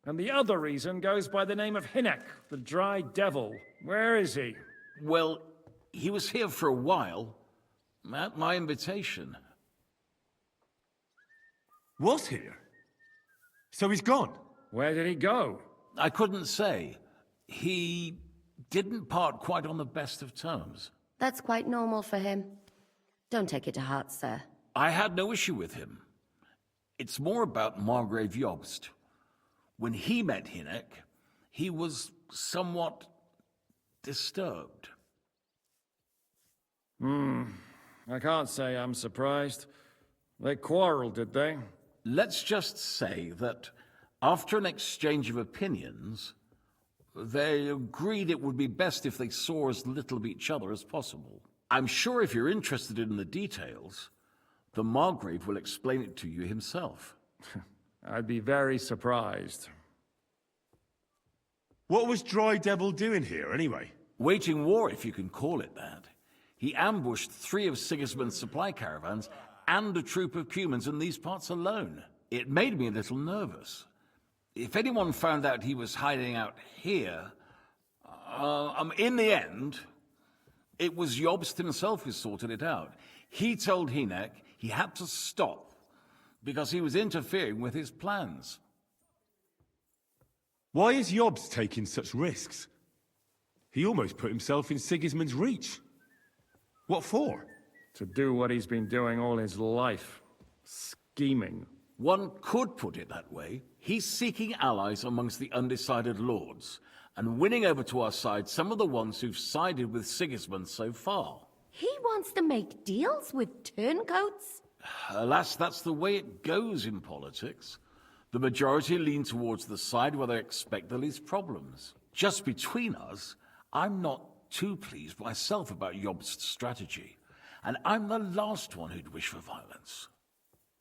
[SPEAKER 3] And the other reason goes by the name of Hinnek, the Dry Devil. Where is he?
[SPEAKER 13] Well, he was here for a while, at my invitation.
[SPEAKER 1] Was here? So he's gone?
[SPEAKER 3] Where did he go?
[SPEAKER 13] I couldn't say. He didn't part quite on the best of terms.
[SPEAKER 2] That's quite normal for him. Don't take it to heart, sir.
[SPEAKER 13] I had no issue with him. It's more about Margrave Jobst. When he met Hynek, he was somewhat disturbed.
[SPEAKER 3] I can't say I'm surprised. They quarreled, did they?
[SPEAKER 13] Let's just say that after an exchange of opinions, they agreed it would be best if they saw as little of each other as possible. I'm sure if you're interested in the details, the Margrave will explain it to you himself.
[SPEAKER 3] I'd be very surprised.
[SPEAKER 1] What was Dry Devil doing here, anyway?
[SPEAKER 13] Waging war, if you can call it that. He ambushed 3 of Sigismund's supply caravans and a troop of humans in these parts alone. It made me a little nervous. If anyone found out he was hiding out here, in the end, it was Jobst himself who sorted it out. He told Hynek he had to stop because he was interfering with his plans.
[SPEAKER 1] Why is Jobst taking such risks? He almost put himself in Sigismund's reach. What for?
[SPEAKER 3] To do what he's been doing all his life. Scheming.
[SPEAKER 13] One could put it that way. He's seeking allies amongst the undecided lords, and winning over to our side some of the ones who've sided with Sigismund so far.
[SPEAKER 2] He wants to make deals with turncoats?
[SPEAKER 13] Alas, that's the way it goes in politics. The majority lean towards the side where they expect the least problems. Just between us, I'm not too pleased myself about Jobst's strategy, and I'm the last one who'd wish for violence.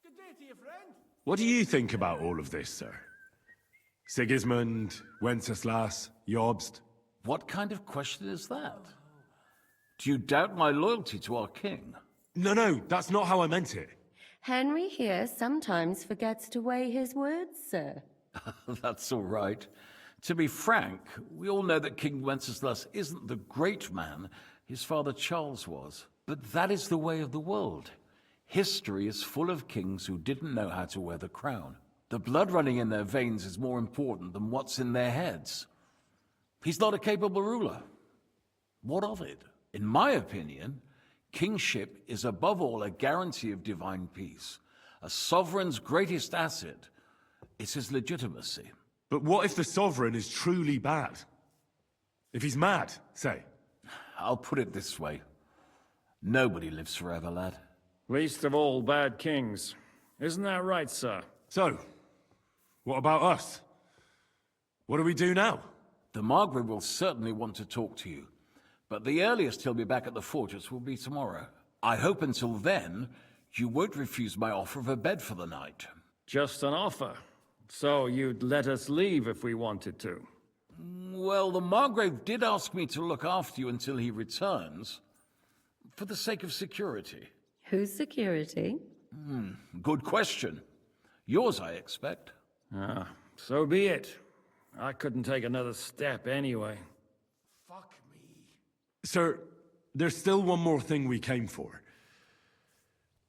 [SPEAKER 11] Good day to you, friend.
[SPEAKER 1] What do you think about all of this, sir? Sigismund, Wenceslas, Jobst?
[SPEAKER 13] What kind of question is that? Do you doubt my loyalty to our king?
[SPEAKER 1] No, that's not how I meant it.
[SPEAKER 2] Henry here sometimes forgets to weigh his words, sir.
[SPEAKER 13] That's all right. To be frank, we all know that King Wenceslas isn't the great man his father Charles was. But that is the way of the world. History is full of kings who didn't know how to wear the crown. The blood running in their veins is more important than what's in their heads. He's not a capable ruler. What of it? In my opinion, kingship is above all a guarantee of divine peace. A sovereign's greatest asset is his legitimacy.
[SPEAKER 1] But what if the sovereign is truly bad? If he's mad, say?
[SPEAKER 13] I'll put it this way. Nobody lives forever, lad.
[SPEAKER 3] Least of all bad kings. Isn't that right, sir?
[SPEAKER 1] So, what about us? What do we do now?
[SPEAKER 13] The Margrave will certainly want to talk to you, but the earliest he'll be back at the fortress will be tomorrow. I hope until then, you won't refuse my offer of a bed for the night.
[SPEAKER 3] Just an offer. So you'd let us leave if we wanted to?
[SPEAKER 13] Well, the Margrave did ask me to look after you until he returns, for the sake of security.
[SPEAKER 2] Whose security?
[SPEAKER 13] Good question. Yours, I expect.
[SPEAKER 3] So be it. I couldn't take another step anyway.
[SPEAKER 11] Fuck me.
[SPEAKER 1] Sir, there's still one more thing we came for.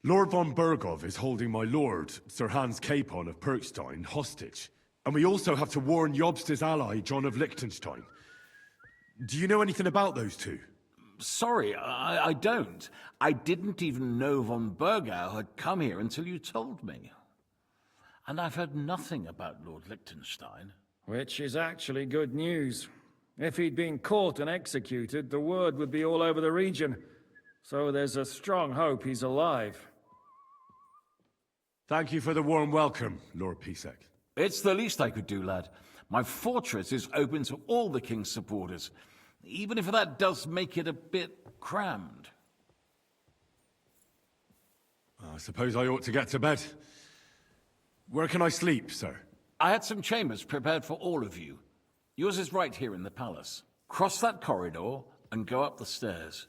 [SPEAKER 1] Lord von Bergov is holding my lord, Sir Hans Capon of Perkstein, hostage. And we also have to warn Jobst's ally, John of Liechtenstein. Do you know anything about those two?
[SPEAKER 13] Sorry, I don't. I didn't even know von Bergau had come here until you told me. And I've heard nothing about Lord Liechtenstein.
[SPEAKER 3] Which is actually good news. If he'd been caught and executed, the word would be all over the region. So there's a strong hope he's alive.
[SPEAKER 1] Thank you for the warm welcome, Lord Pisek.
[SPEAKER 13] It's the least I could do, lad. My fortress is open to all the king's supporters, even if that does make it a bit crammed.
[SPEAKER 1] I suppose I ought to get to bed. Where can I sleep, sir?
[SPEAKER 13] I had some chambers prepared for all of you. Yours is right here in the palace. Cross that corridor and go up the stairs.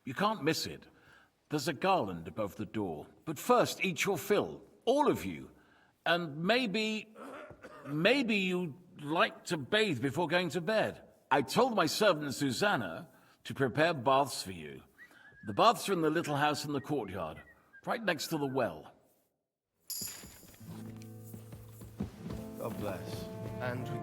[SPEAKER 13] You can't miss it. There's a garland above the door. But first, eat your fill. All of you. And maybe you'd like to bathe before going to bed. I told my servant Susanna to prepare baths for you. The baths are in the little house in the courtyard, right next to the well.
[SPEAKER 12] A
[SPEAKER 9] God bless. And we...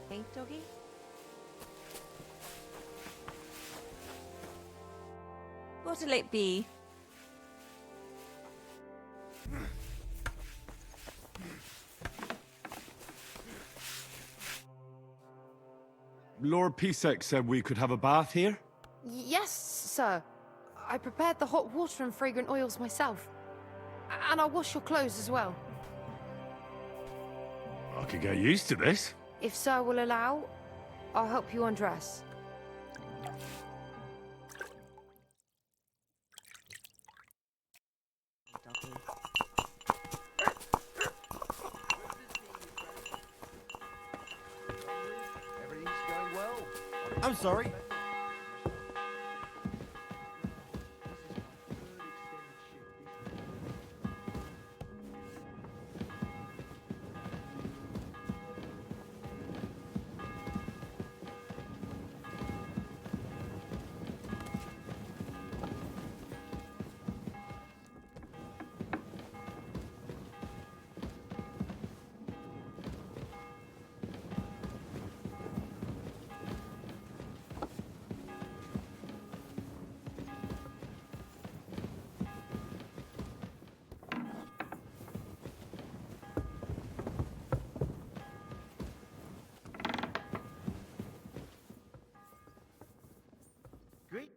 [SPEAKER 15] Hey, doggy? What'll it be?
[SPEAKER 1] Lord Pisek said we could have a bath here?
[SPEAKER 16] Yes, sir. I prepared the hot water and fragrant oils myself. And I'll wash your clothes as well.
[SPEAKER 1] I could get used to this.
[SPEAKER 16] If sir will allow, I'll help you undress.
[SPEAKER 11] Everything's going well.
[SPEAKER 12] I'm sorry.
[SPEAKER 11] Great.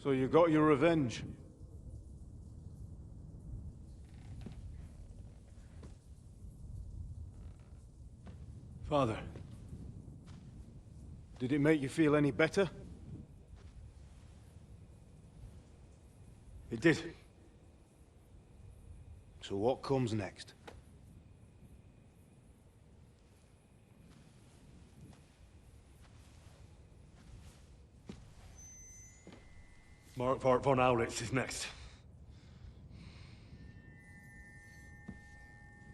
[SPEAKER 12] So you got your revenge? Father, did it make you feel any better? It did. So what comes next?
[SPEAKER 1] Mark von Aulitz is next.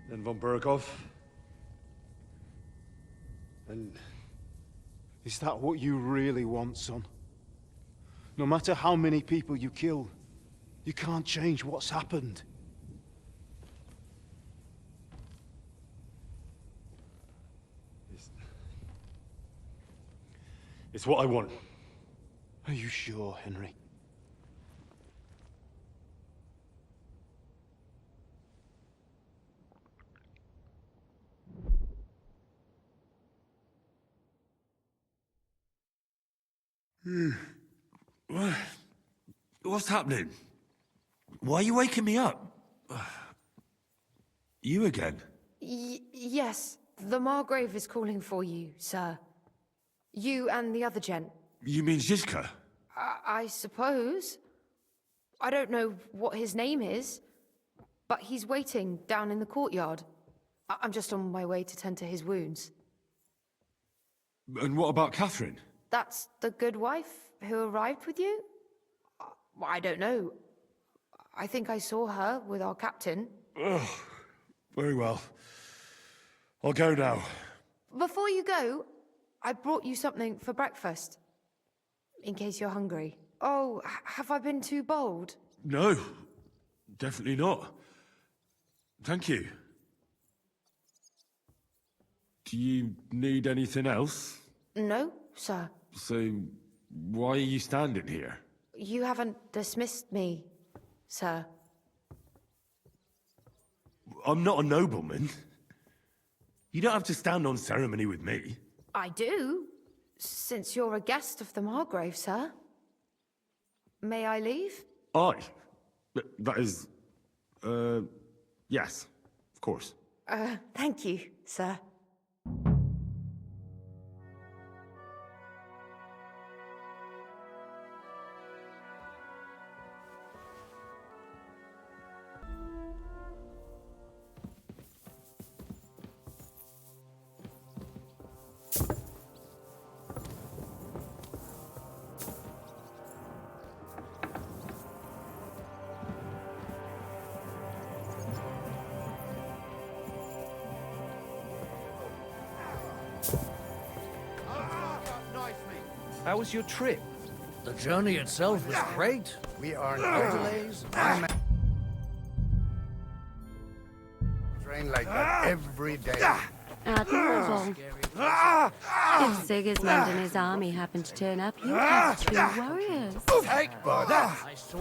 [SPEAKER 1] Then von Berghoff.
[SPEAKER 12] And is that what you really want, son? No matter how many people you kill, you can't change what's happened.
[SPEAKER 1] It's what I want.
[SPEAKER 12] Are you sure, Henry?
[SPEAKER 1] What's happening? Why are you waking me up? You again?
[SPEAKER 16] Yes, the Margrave is calling for you, sir. You and the other gent.
[SPEAKER 1] You mean Zizka?
[SPEAKER 16] I suppose. I don't know what his name is, but he's waiting down in the courtyard. I'm just on my way to tend to his wounds.
[SPEAKER 1] And what about Catherine?
[SPEAKER 16] That's the good wife who arrived with you? I don't know. I think I saw her with our captain.
[SPEAKER 1] Oh, very well. I'll go now.
[SPEAKER 16] Before you go, I brought you something for breakfast. In case you're hungry. Oh, have I been too bold?
[SPEAKER 1] No, definitely not. Thank you. Do you need anything else?
[SPEAKER 16] No, sir.
[SPEAKER 1] So, why are you standing here?
[SPEAKER 16] You haven't dismissed me, sir.
[SPEAKER 1] I'm not a nobleman. You don't have to stand on ceremony with me.
[SPEAKER 16] I do, since you're a guest of the Margrave, sir. May I leave?
[SPEAKER 1] Aye. That is... yes, of course.
[SPEAKER 16] Thank you, sir.
[SPEAKER 4] How was your trip? The journey itself was great.
[SPEAKER 5] We are no delays. I'm train like that every day.
[SPEAKER 2] Admirable. If Sigismund and his army happen to turn up, you have 2 warriors.
[SPEAKER 5] But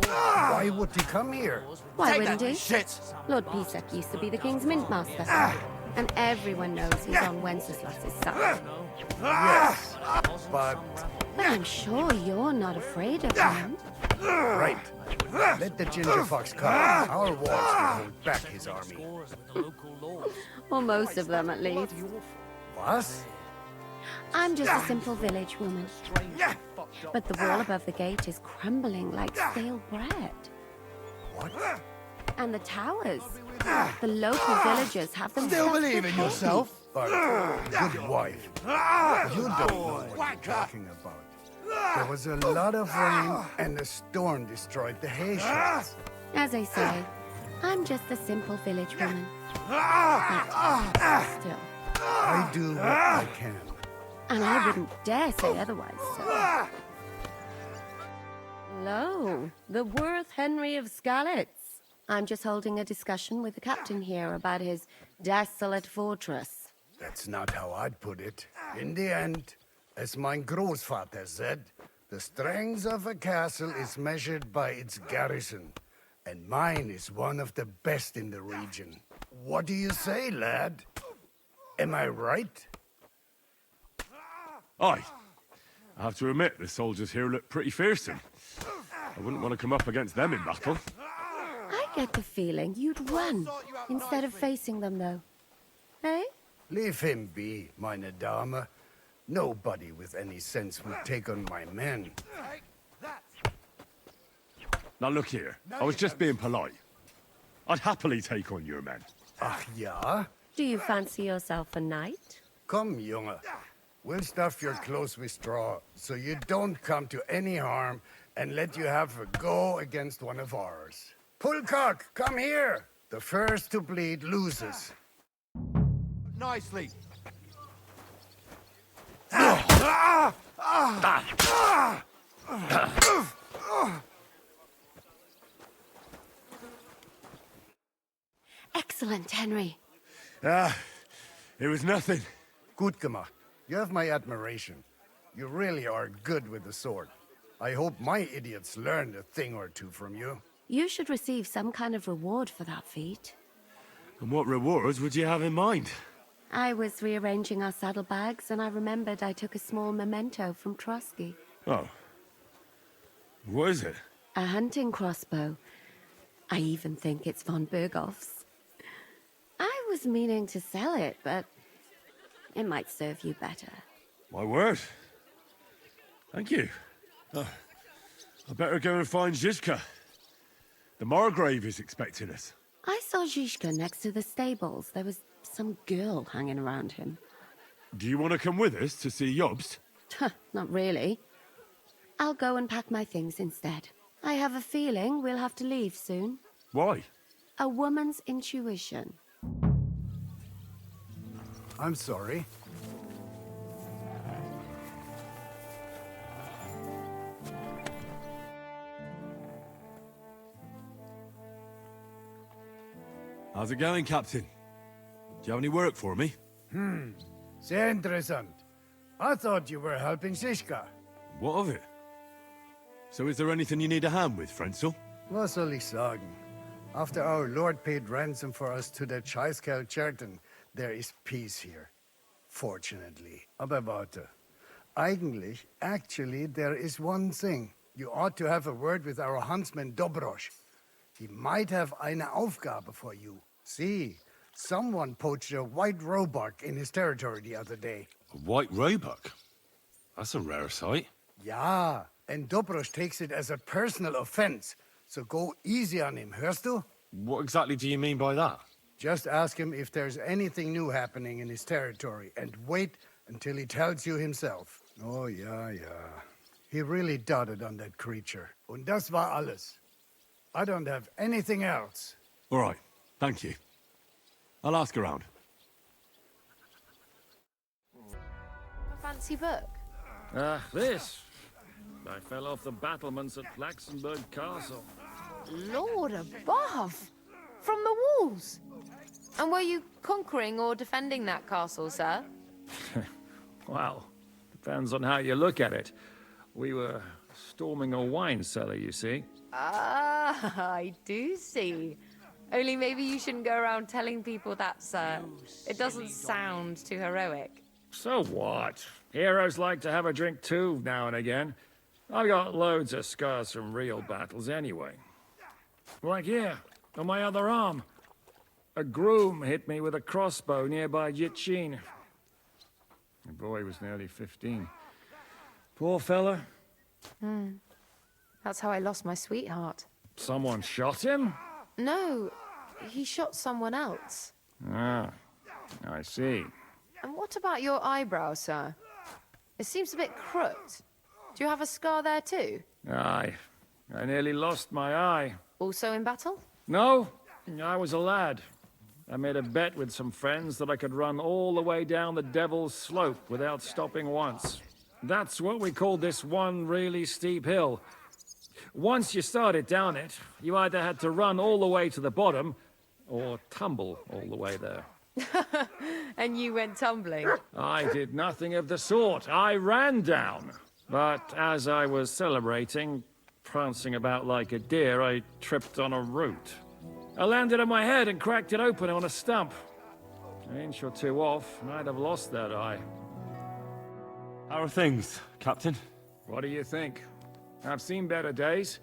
[SPEAKER 5] why would he come here?
[SPEAKER 2] Why wouldn't he? Lord Pisak used to be the king's mintmaster. And everyone knows he's on Wenceslas's side.
[SPEAKER 5] Yes, but
[SPEAKER 2] I'm sure you're not afraid of him.
[SPEAKER 5] right. Let the ginger fox come. Our walls will hold back his army.
[SPEAKER 2] Or most of them, at least.
[SPEAKER 5] What?
[SPEAKER 2] I'm just a simple village woman. But the wall above the gate is crumbling like stale bread.
[SPEAKER 5] What?
[SPEAKER 2] And the towers. The local villagers have them
[SPEAKER 5] Still
[SPEAKER 2] stuffed
[SPEAKER 5] believe
[SPEAKER 2] with
[SPEAKER 5] in
[SPEAKER 2] hay.
[SPEAKER 5] yourself? But good wife. You don't know what you're talking about. There was a lot of rain, and the storm destroyed the hay sheds.
[SPEAKER 2] As I say, I'm just a simple village woman. But still.
[SPEAKER 5] I do what I can.
[SPEAKER 2] And I wouldn't dare say otherwise, sir. Hello, the Worth Henry of Skalitz. I'm just holding a discussion with the captain here about his desolate fortress.
[SPEAKER 5] That's not how I'd put it. In the end, as my großvater said, the strength of a castle is measured by its garrison. And mine is one of the best in the region. What do you say, lad? Am I right?
[SPEAKER 1] Aye. I have to admit, the soldiers here look pretty fearsome. I wouldn't want to come up against them in battle.
[SPEAKER 2] I get the feeling you'd run instead of facing them, though. Eh?
[SPEAKER 5] Leave him be, meine Dame. Nobody with any sense would take on my men.
[SPEAKER 1] Now look here, I was just being polite. I'd happily take on your men.
[SPEAKER 5] Ach ja?
[SPEAKER 2] Do you fancy yourself a knight?
[SPEAKER 5] Come, Junge. We'll stuff your clothes with straw, so you don't come to any harm, and let you have a go against one of ours. Pullcock, come here! The first to bleed loses.
[SPEAKER 10] Nicely.
[SPEAKER 2] Excellent, Henry.
[SPEAKER 1] It was nothing.
[SPEAKER 5] Gut gemacht. You have my admiration. You really are good with the sword. I hope my idiots learned a thing or two from you.
[SPEAKER 2] You should receive some kind of reward for that feat.
[SPEAKER 1] And what rewards would you have in mind?
[SPEAKER 2] I was rearranging our saddlebags, and I remembered I took a small memento from Trotsky.
[SPEAKER 1] Oh. What is it?
[SPEAKER 2] A hunting crossbow. I even think it's von Berghoff's. I was meaning to sell it, but it might serve you better.
[SPEAKER 1] My word. Thank you. I better go and find Zizka. The Margrave is expecting us.
[SPEAKER 2] I saw Zizka next to the stables. There was some girl hanging around him.
[SPEAKER 1] Do you want to come with us to see Jobst?
[SPEAKER 2] Not really. I'll go and pack my things instead. I have a feeling we'll have to leave soon.
[SPEAKER 1] Why?
[SPEAKER 2] A woman's intuition.
[SPEAKER 5] I'm sorry.
[SPEAKER 1] How's it going, Captain? Do you have any work for me?
[SPEAKER 5] Sehr interessant. I thought you were helping Zizka.
[SPEAKER 1] What of it? So is there anything you need a hand with, Frenzel?
[SPEAKER 5] Was soll ich sagen? After our Lord paid ransom for us to the Chaiskel-Cherton, there is peace here. Fortunately. Aber warte. Actually, there is one thing. You ought to have a word with our huntsman Dobrosh. He might have eine Aufgabe for you. See, someone poached a white roebuck in his territory the other day.
[SPEAKER 1] A white roebuck? That's a rare sight.
[SPEAKER 5] Yeah, and Dobrosh takes it as a personal offense. So go easy on him, hörst du?
[SPEAKER 1] What exactly do you mean by that?
[SPEAKER 5] Just ask him if there's anything new happening in his territory, and wait until he tells you himself. Oh, yeah. He really doted on that creature. Und das war alles. I don't have anything else.
[SPEAKER 1] All right, thank you. I'll ask around.
[SPEAKER 16] A fancy book.
[SPEAKER 3] This. I fell off the battlements at Laxenburg Castle.
[SPEAKER 16] Lord above! From the walls! And were you conquering or defending that castle, sir?
[SPEAKER 3] Well, depends on how you look at it. We were storming a wine cellar, you see.
[SPEAKER 16] Ah, I do see. Only maybe you shouldn't go around telling people that, sir. It doesn't sound too heroic.
[SPEAKER 3] So what? Heroes like to have a drink too, now and again. I've got loads of scars from real battles anyway. Like here, on my other arm. A groom hit me with a crossbow nearby Yitchin. The boy was nearly 15. Poor fella.
[SPEAKER 16] That's how I lost my sweetheart.
[SPEAKER 3] Someone shot him?
[SPEAKER 16] No, he shot someone else.
[SPEAKER 3] Ah, I see.
[SPEAKER 16] And what about your eyebrow, sir? It seems a bit crooked. Do you have a scar there too?
[SPEAKER 3] Aye. I nearly lost my eye.
[SPEAKER 16] Also in battle?
[SPEAKER 3] No, I was a lad. I made a bet with some friends that I could run all the way down the Devil's Slope without stopping once. That's what we called this one really steep hill. Once you started down it, you either had to run all the way to the bottom, or tumble all the way there.
[SPEAKER 16] And you went tumbling?
[SPEAKER 3] I did nothing of the sort. I ran down. But as I was celebrating, prancing about like a deer, I tripped on a root. I landed on my head and cracked it open on a stump. An inch or two off, and I'd have lost that eye.
[SPEAKER 1] How are things, Captain?
[SPEAKER 3] What do you think? I've seen better days.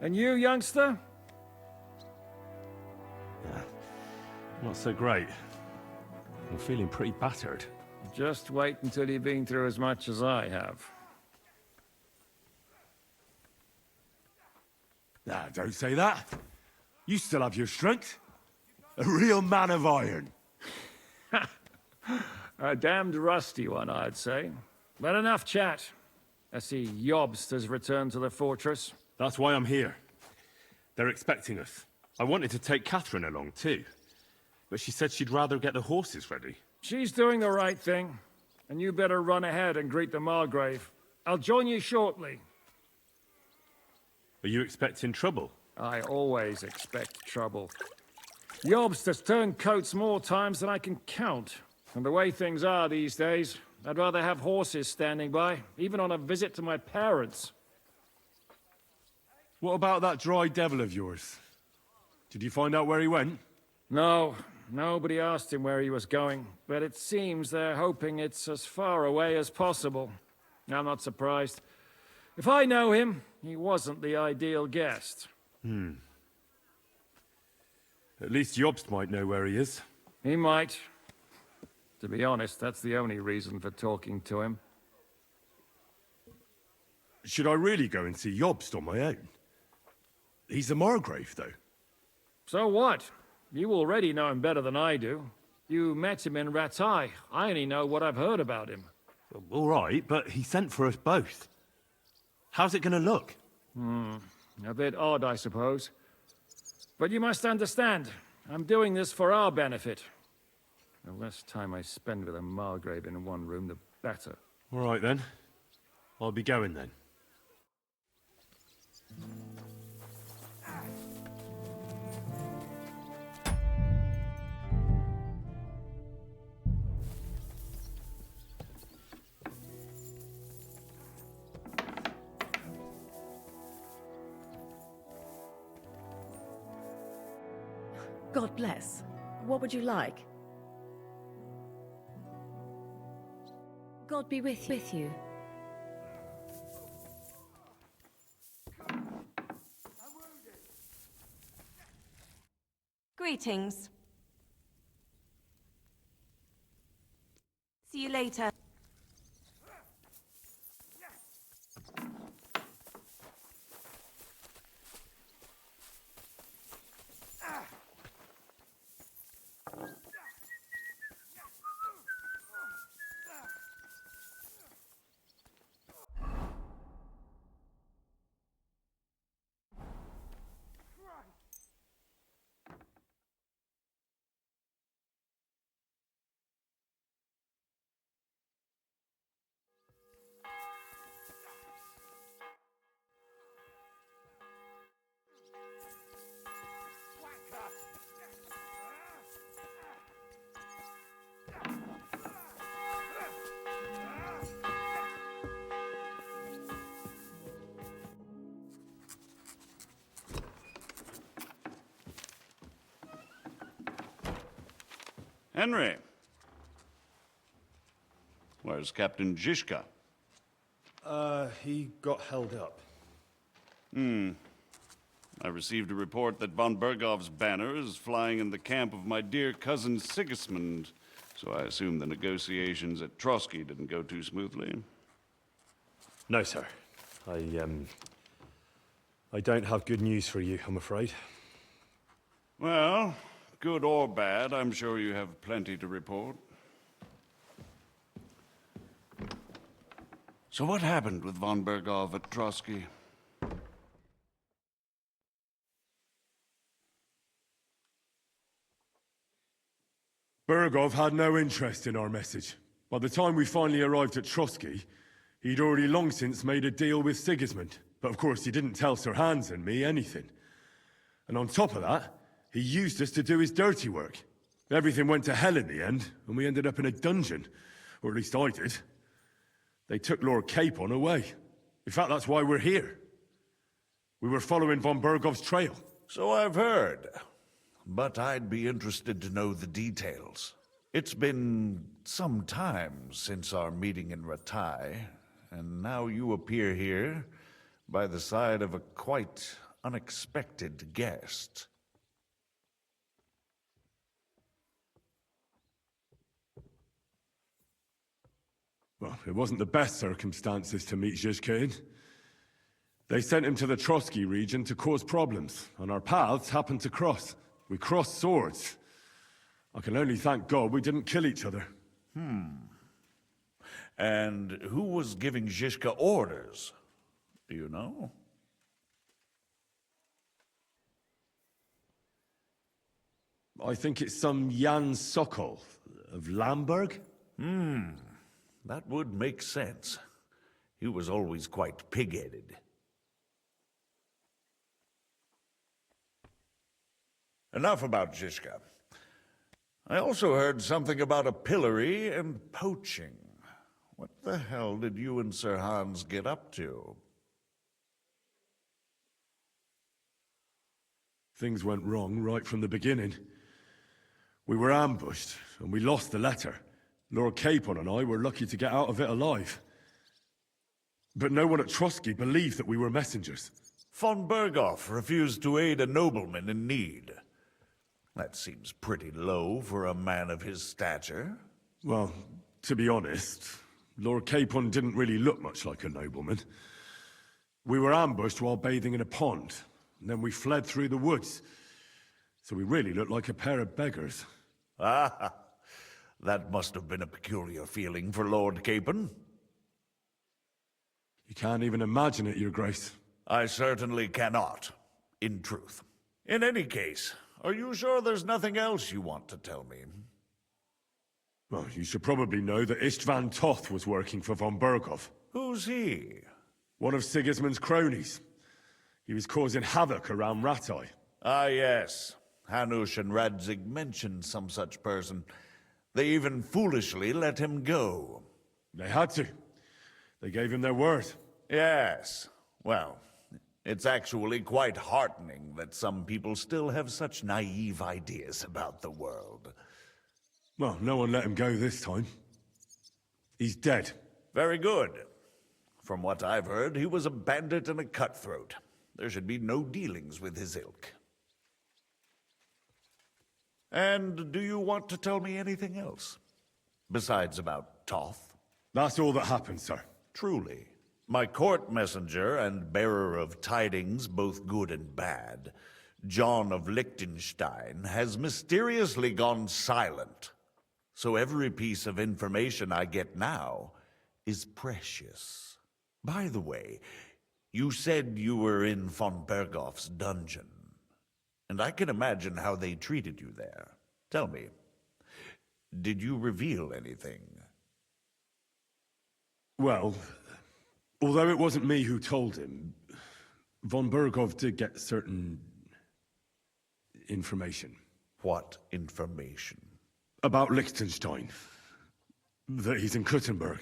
[SPEAKER 3] And you, youngster?
[SPEAKER 1] Not so great. I'm feeling pretty battered.
[SPEAKER 3] Just wait until you've been through as much as I have.
[SPEAKER 1] Nah, don't say that. You still have your strength. A real man of iron.
[SPEAKER 3] A damned rusty one, I'd say. But enough chat. I see Jobst has returned to the fortress.
[SPEAKER 1] That's why I'm here. They're expecting us. I wanted to take Catherine along too, but she said she'd rather get the horses ready.
[SPEAKER 3] She's doing the right thing, and you better run ahead and greet the Margrave. I'll join you shortly.
[SPEAKER 1] Are you expecting trouble?
[SPEAKER 3] I always expect trouble. Jobst has turned coats more times than I can count. And the way things are these days, I'd rather have horses standing by, even on a visit to my parents.
[SPEAKER 1] What about that dry devil of yours? Did you find out where he went?
[SPEAKER 3] No, nobody asked him where he was going, but it seems they're hoping it's as far away as possible. I'm not surprised. If I know him, he wasn't the ideal guest.
[SPEAKER 1] At least Jobst might know where he is.
[SPEAKER 3] He might. To be honest, that's the only reason for talking to him.
[SPEAKER 1] Should I really go and see Jobst on my own? He's a Margrave, though.
[SPEAKER 3] So what? You already know him better than I do. You met him in Ratai. I only know what I've heard about him.
[SPEAKER 1] All right, but he sent for us both. How's it gonna look?
[SPEAKER 3] A bit odd, I suppose. But you must understand, I'm doing this for our benefit. The less time I spend with a Margrave in one room, the better.
[SPEAKER 1] All right, then. I'll be going, then.
[SPEAKER 17] God bless. What would you like? God be with you.
[SPEAKER 15] Greetings. See you later.
[SPEAKER 14] Henry. Where's Captain Zizka?
[SPEAKER 9] He got held up.
[SPEAKER 14] I received a report that von Bergov's banner is flying in the camp of my dear cousin Sigismund, so I assume the negotiations at Trotsky didn't go too smoothly.
[SPEAKER 9] No, sir. I don't have good news for you, I'm afraid.
[SPEAKER 14] Well, good or bad, I'm sure you have plenty to report. So what happened with von Bergov at Trotsky?
[SPEAKER 1] Bergov had no interest in our message. By the time we finally arrived at Trotsky, he'd already long since made a deal with Sigismund. But of course, he didn't tell Sir Hans and me anything. And on top of that, he used us to do his dirty work. Everything went to hell in the end, and we ended up in a dungeon. Or at least I did. They took Lord Capon away. In fact, that's why we're here. We were following von Bergov's trail.
[SPEAKER 18] So I've heard. But I'd be interested to know the details. It's been some time since our meeting in Ratai, and now you appear here by the side of a quite unexpected guest.
[SPEAKER 1] Well, it wasn't the best circumstances to meet Zizka in. They sent him to the Trotsky region to cause problems, and our paths happened to cross. We crossed swords. I can only thank God we didn't kill each other.
[SPEAKER 18] And who was giving Zizka orders? Do you know?
[SPEAKER 1] I think it's some Jan Sokol of Lamberg.
[SPEAKER 18] That would make sense. He was always quite pig-headed. Enough about Zizka. I also heard something about a pillory and poaching. What the hell did you and Sir Hans get up to?
[SPEAKER 1] Things went wrong right from the beginning. We were ambushed, and we lost the letter. Lord Capon and I were lucky to get out of it alive. But no one at Trotsky believed that we were messengers.
[SPEAKER 18] Von Bergov refused to aid a nobleman in need. That seems pretty low for a man of his stature.
[SPEAKER 1] Well, to be honest, Lord Capon didn't really look much like a nobleman. We were ambushed while bathing in a pond, and then we fled through the woods. So we really looked like a pair of beggars.
[SPEAKER 18] Ah, that must have been a peculiar feeling for Lord Capon.
[SPEAKER 1] You can't even imagine it, Your Grace.
[SPEAKER 18] I certainly cannot, in truth. In any case, are you sure there's nothing else you want to tell me?
[SPEAKER 1] Well, you should probably know that Istvan Toth was working for von Bergov.
[SPEAKER 18] Who's he?
[SPEAKER 1] One of Sigismund's cronies. He was causing havoc around Ratai.
[SPEAKER 18] Ah, yes. Hanush and Radzig mentioned some such person. They even foolishly let him go.
[SPEAKER 1] They had to. They gave him their word.
[SPEAKER 18] Yes. Well, it's actually quite heartening that some people still have such naive ideas about the world.
[SPEAKER 1] Well, no one let him go this time. He's dead.
[SPEAKER 18] Very good. From what I've heard, he was a bandit and a cutthroat. There should be no dealings with his ilk. And do you want to tell me anything else? Besides about Toth?
[SPEAKER 1] That's all that happened, sir.
[SPEAKER 18] Truly. My court messenger and bearer of tidings, both good and bad, John of Liechtenstein, has mysteriously gone silent. So every piece of information I get now is precious. By the way, you said you were in von Bergoff's dungeon, and I can imagine how they treated you there. Tell me, did you reveal anything?
[SPEAKER 1] Well, although it wasn't me who told him, von Bergoff did get certain information.
[SPEAKER 18] What information?
[SPEAKER 1] About Liechtenstein. That he's in Kuttenberg.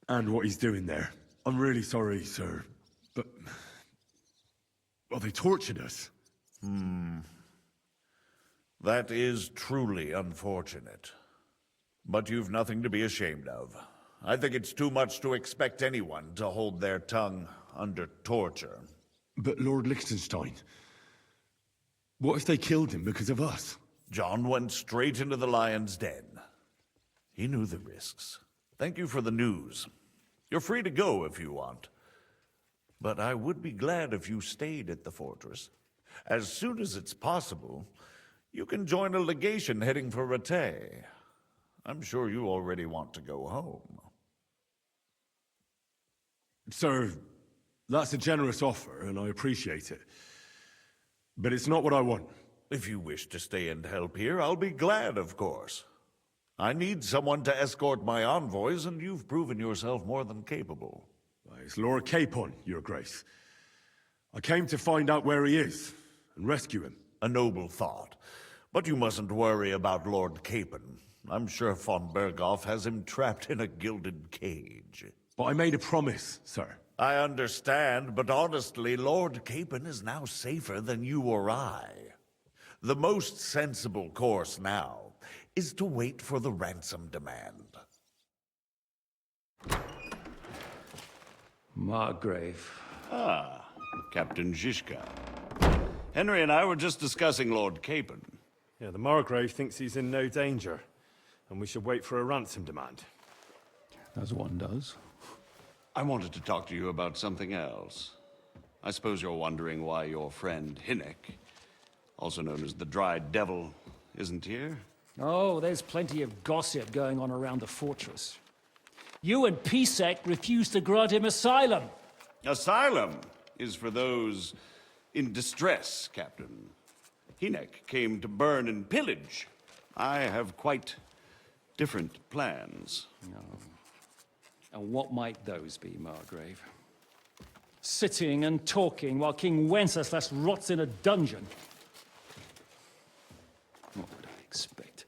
[SPEAKER 1] And what he's doing there. I'm really sorry, sir, but... well, they tortured us.
[SPEAKER 18] That is truly unfortunate. But you've nothing to be ashamed of. I think it's too much to expect anyone to hold their tongue under torture.
[SPEAKER 1] But Lord Liechtenstein... what if they killed him because of us?
[SPEAKER 18] John went straight into the lion's den. He knew the risks. Thank you for the news. You're free to go if you want. But I would be glad if you stayed at the fortress. As soon as it's possible, you can join a legation heading for Rattay. I'm sure you already want to go home.
[SPEAKER 1] Sir, that's a generous offer, and I appreciate it. But it's not what I want.
[SPEAKER 18] If you wish to stay and help here, I'll be glad, of course. I need someone to escort my envoys, and you've proven yourself more than capable.
[SPEAKER 1] It's Lord Capon, Your Grace. I came to find out where he is, and rescue him.
[SPEAKER 18] A noble thought. But you mustn't worry about Lord Capon. I'm sure von Bergoff has him trapped in a gilded cage.
[SPEAKER 1] But I made a promise, sir.
[SPEAKER 18] I understand, but honestly, Lord Capon is now safer than you or I. The most sensible course now is to wait for the ransom demand.
[SPEAKER 3] Margrave.
[SPEAKER 14] Ah, Captain Zizka. Henry and I were just discussing Lord Capon.
[SPEAKER 9] Yeah, the Margrave thinks he's in no danger, and we should wait for a ransom demand.
[SPEAKER 3] As one does.
[SPEAKER 14] I wanted to talk to you about something else. I suppose you're wondering why your friend Hinnek, also known as the Dried Devil, isn't here?
[SPEAKER 3] Oh, there's plenty of gossip going on around the fortress. You and Pisek refused to grant him asylum.
[SPEAKER 14] Asylum is for those in distress, Captain. Hinnek came to burn and pillage. I have quite different plans.
[SPEAKER 3] No. And what might those be, Margrave? Sitting and talking while King Wenceslas rots in a dungeon. What would I expect?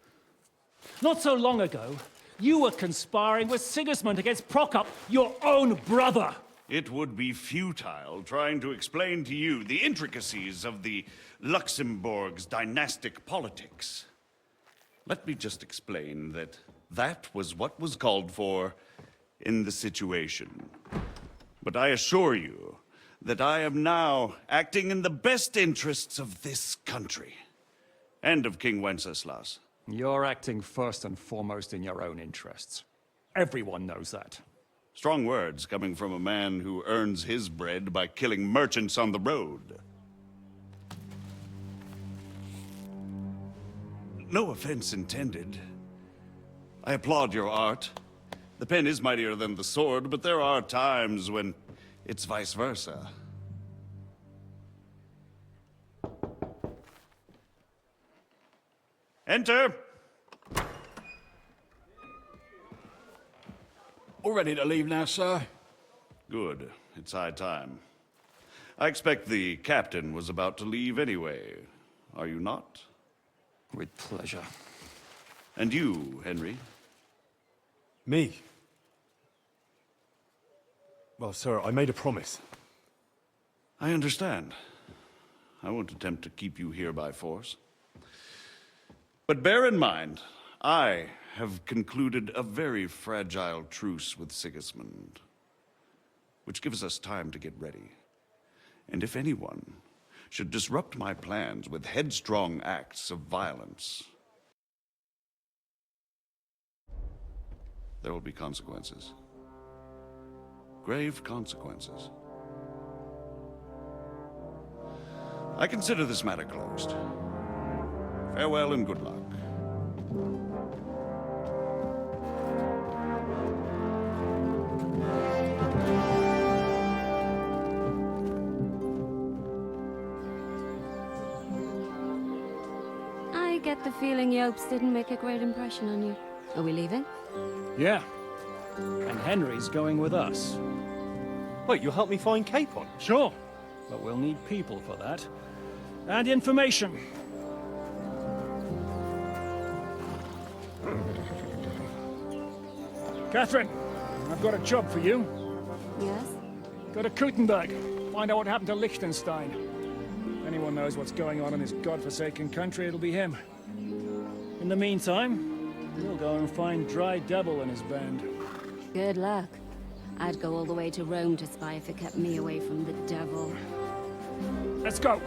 [SPEAKER 3] Not so long ago, you were conspiring with Sigismund against Prokop, your own brother.
[SPEAKER 14] It would be futile trying to explain to you the intricacies of the Luxembourg's dynastic politics. Let me just explain that that was what was called for in the situation. But I assure you that I am now acting in the best interests of this country and of King Wenceslas.
[SPEAKER 3] You're acting first and foremost in your own interests. Everyone knows that.
[SPEAKER 14] Strong words coming from a man who earns his bread by killing merchants on the road. No offense intended. I applaud your art. The pen is mightier than the sword, but there are times when it's vice versa. Enter!
[SPEAKER 13] We're ready to leave now, sir.
[SPEAKER 14] Good. It's high time. I expect the captain was about to leave anyway. Are you not?
[SPEAKER 3] With pleasure.
[SPEAKER 14] And you, Henry?
[SPEAKER 1] Me? Well, sir, I made a promise.
[SPEAKER 14] I understand. I won't attempt to keep you here by force. But bear in mind, I have concluded a very fragile truce with Sigismund, which gives us time to get ready. And if anyone should disrupt my plans with headstrong acts of violence, there will be consequences. Grave consequences. I consider this matter closed. Farewell and good luck.
[SPEAKER 2] I get the feeling Jobst didn't make a great impression on you. Are we leaving?
[SPEAKER 19] Yeah. And Henry's going with us.
[SPEAKER 9] Wait, you'll help me find Capon?
[SPEAKER 19] Sure. But we'll need people for that. And information. Catherine, I've got a job for you.
[SPEAKER 2] Yes?
[SPEAKER 19] Go to Kuttenberg. Find out what happened to Liechtenstein. If anyone knows what's going on in this godforsaken country, it'll be him. In the meantime, we'll go and find Dry Devil and his band.
[SPEAKER 2] Good luck. I'd go all the way to Rome to spy if it kept me away from the devil.
[SPEAKER 19] Let's go!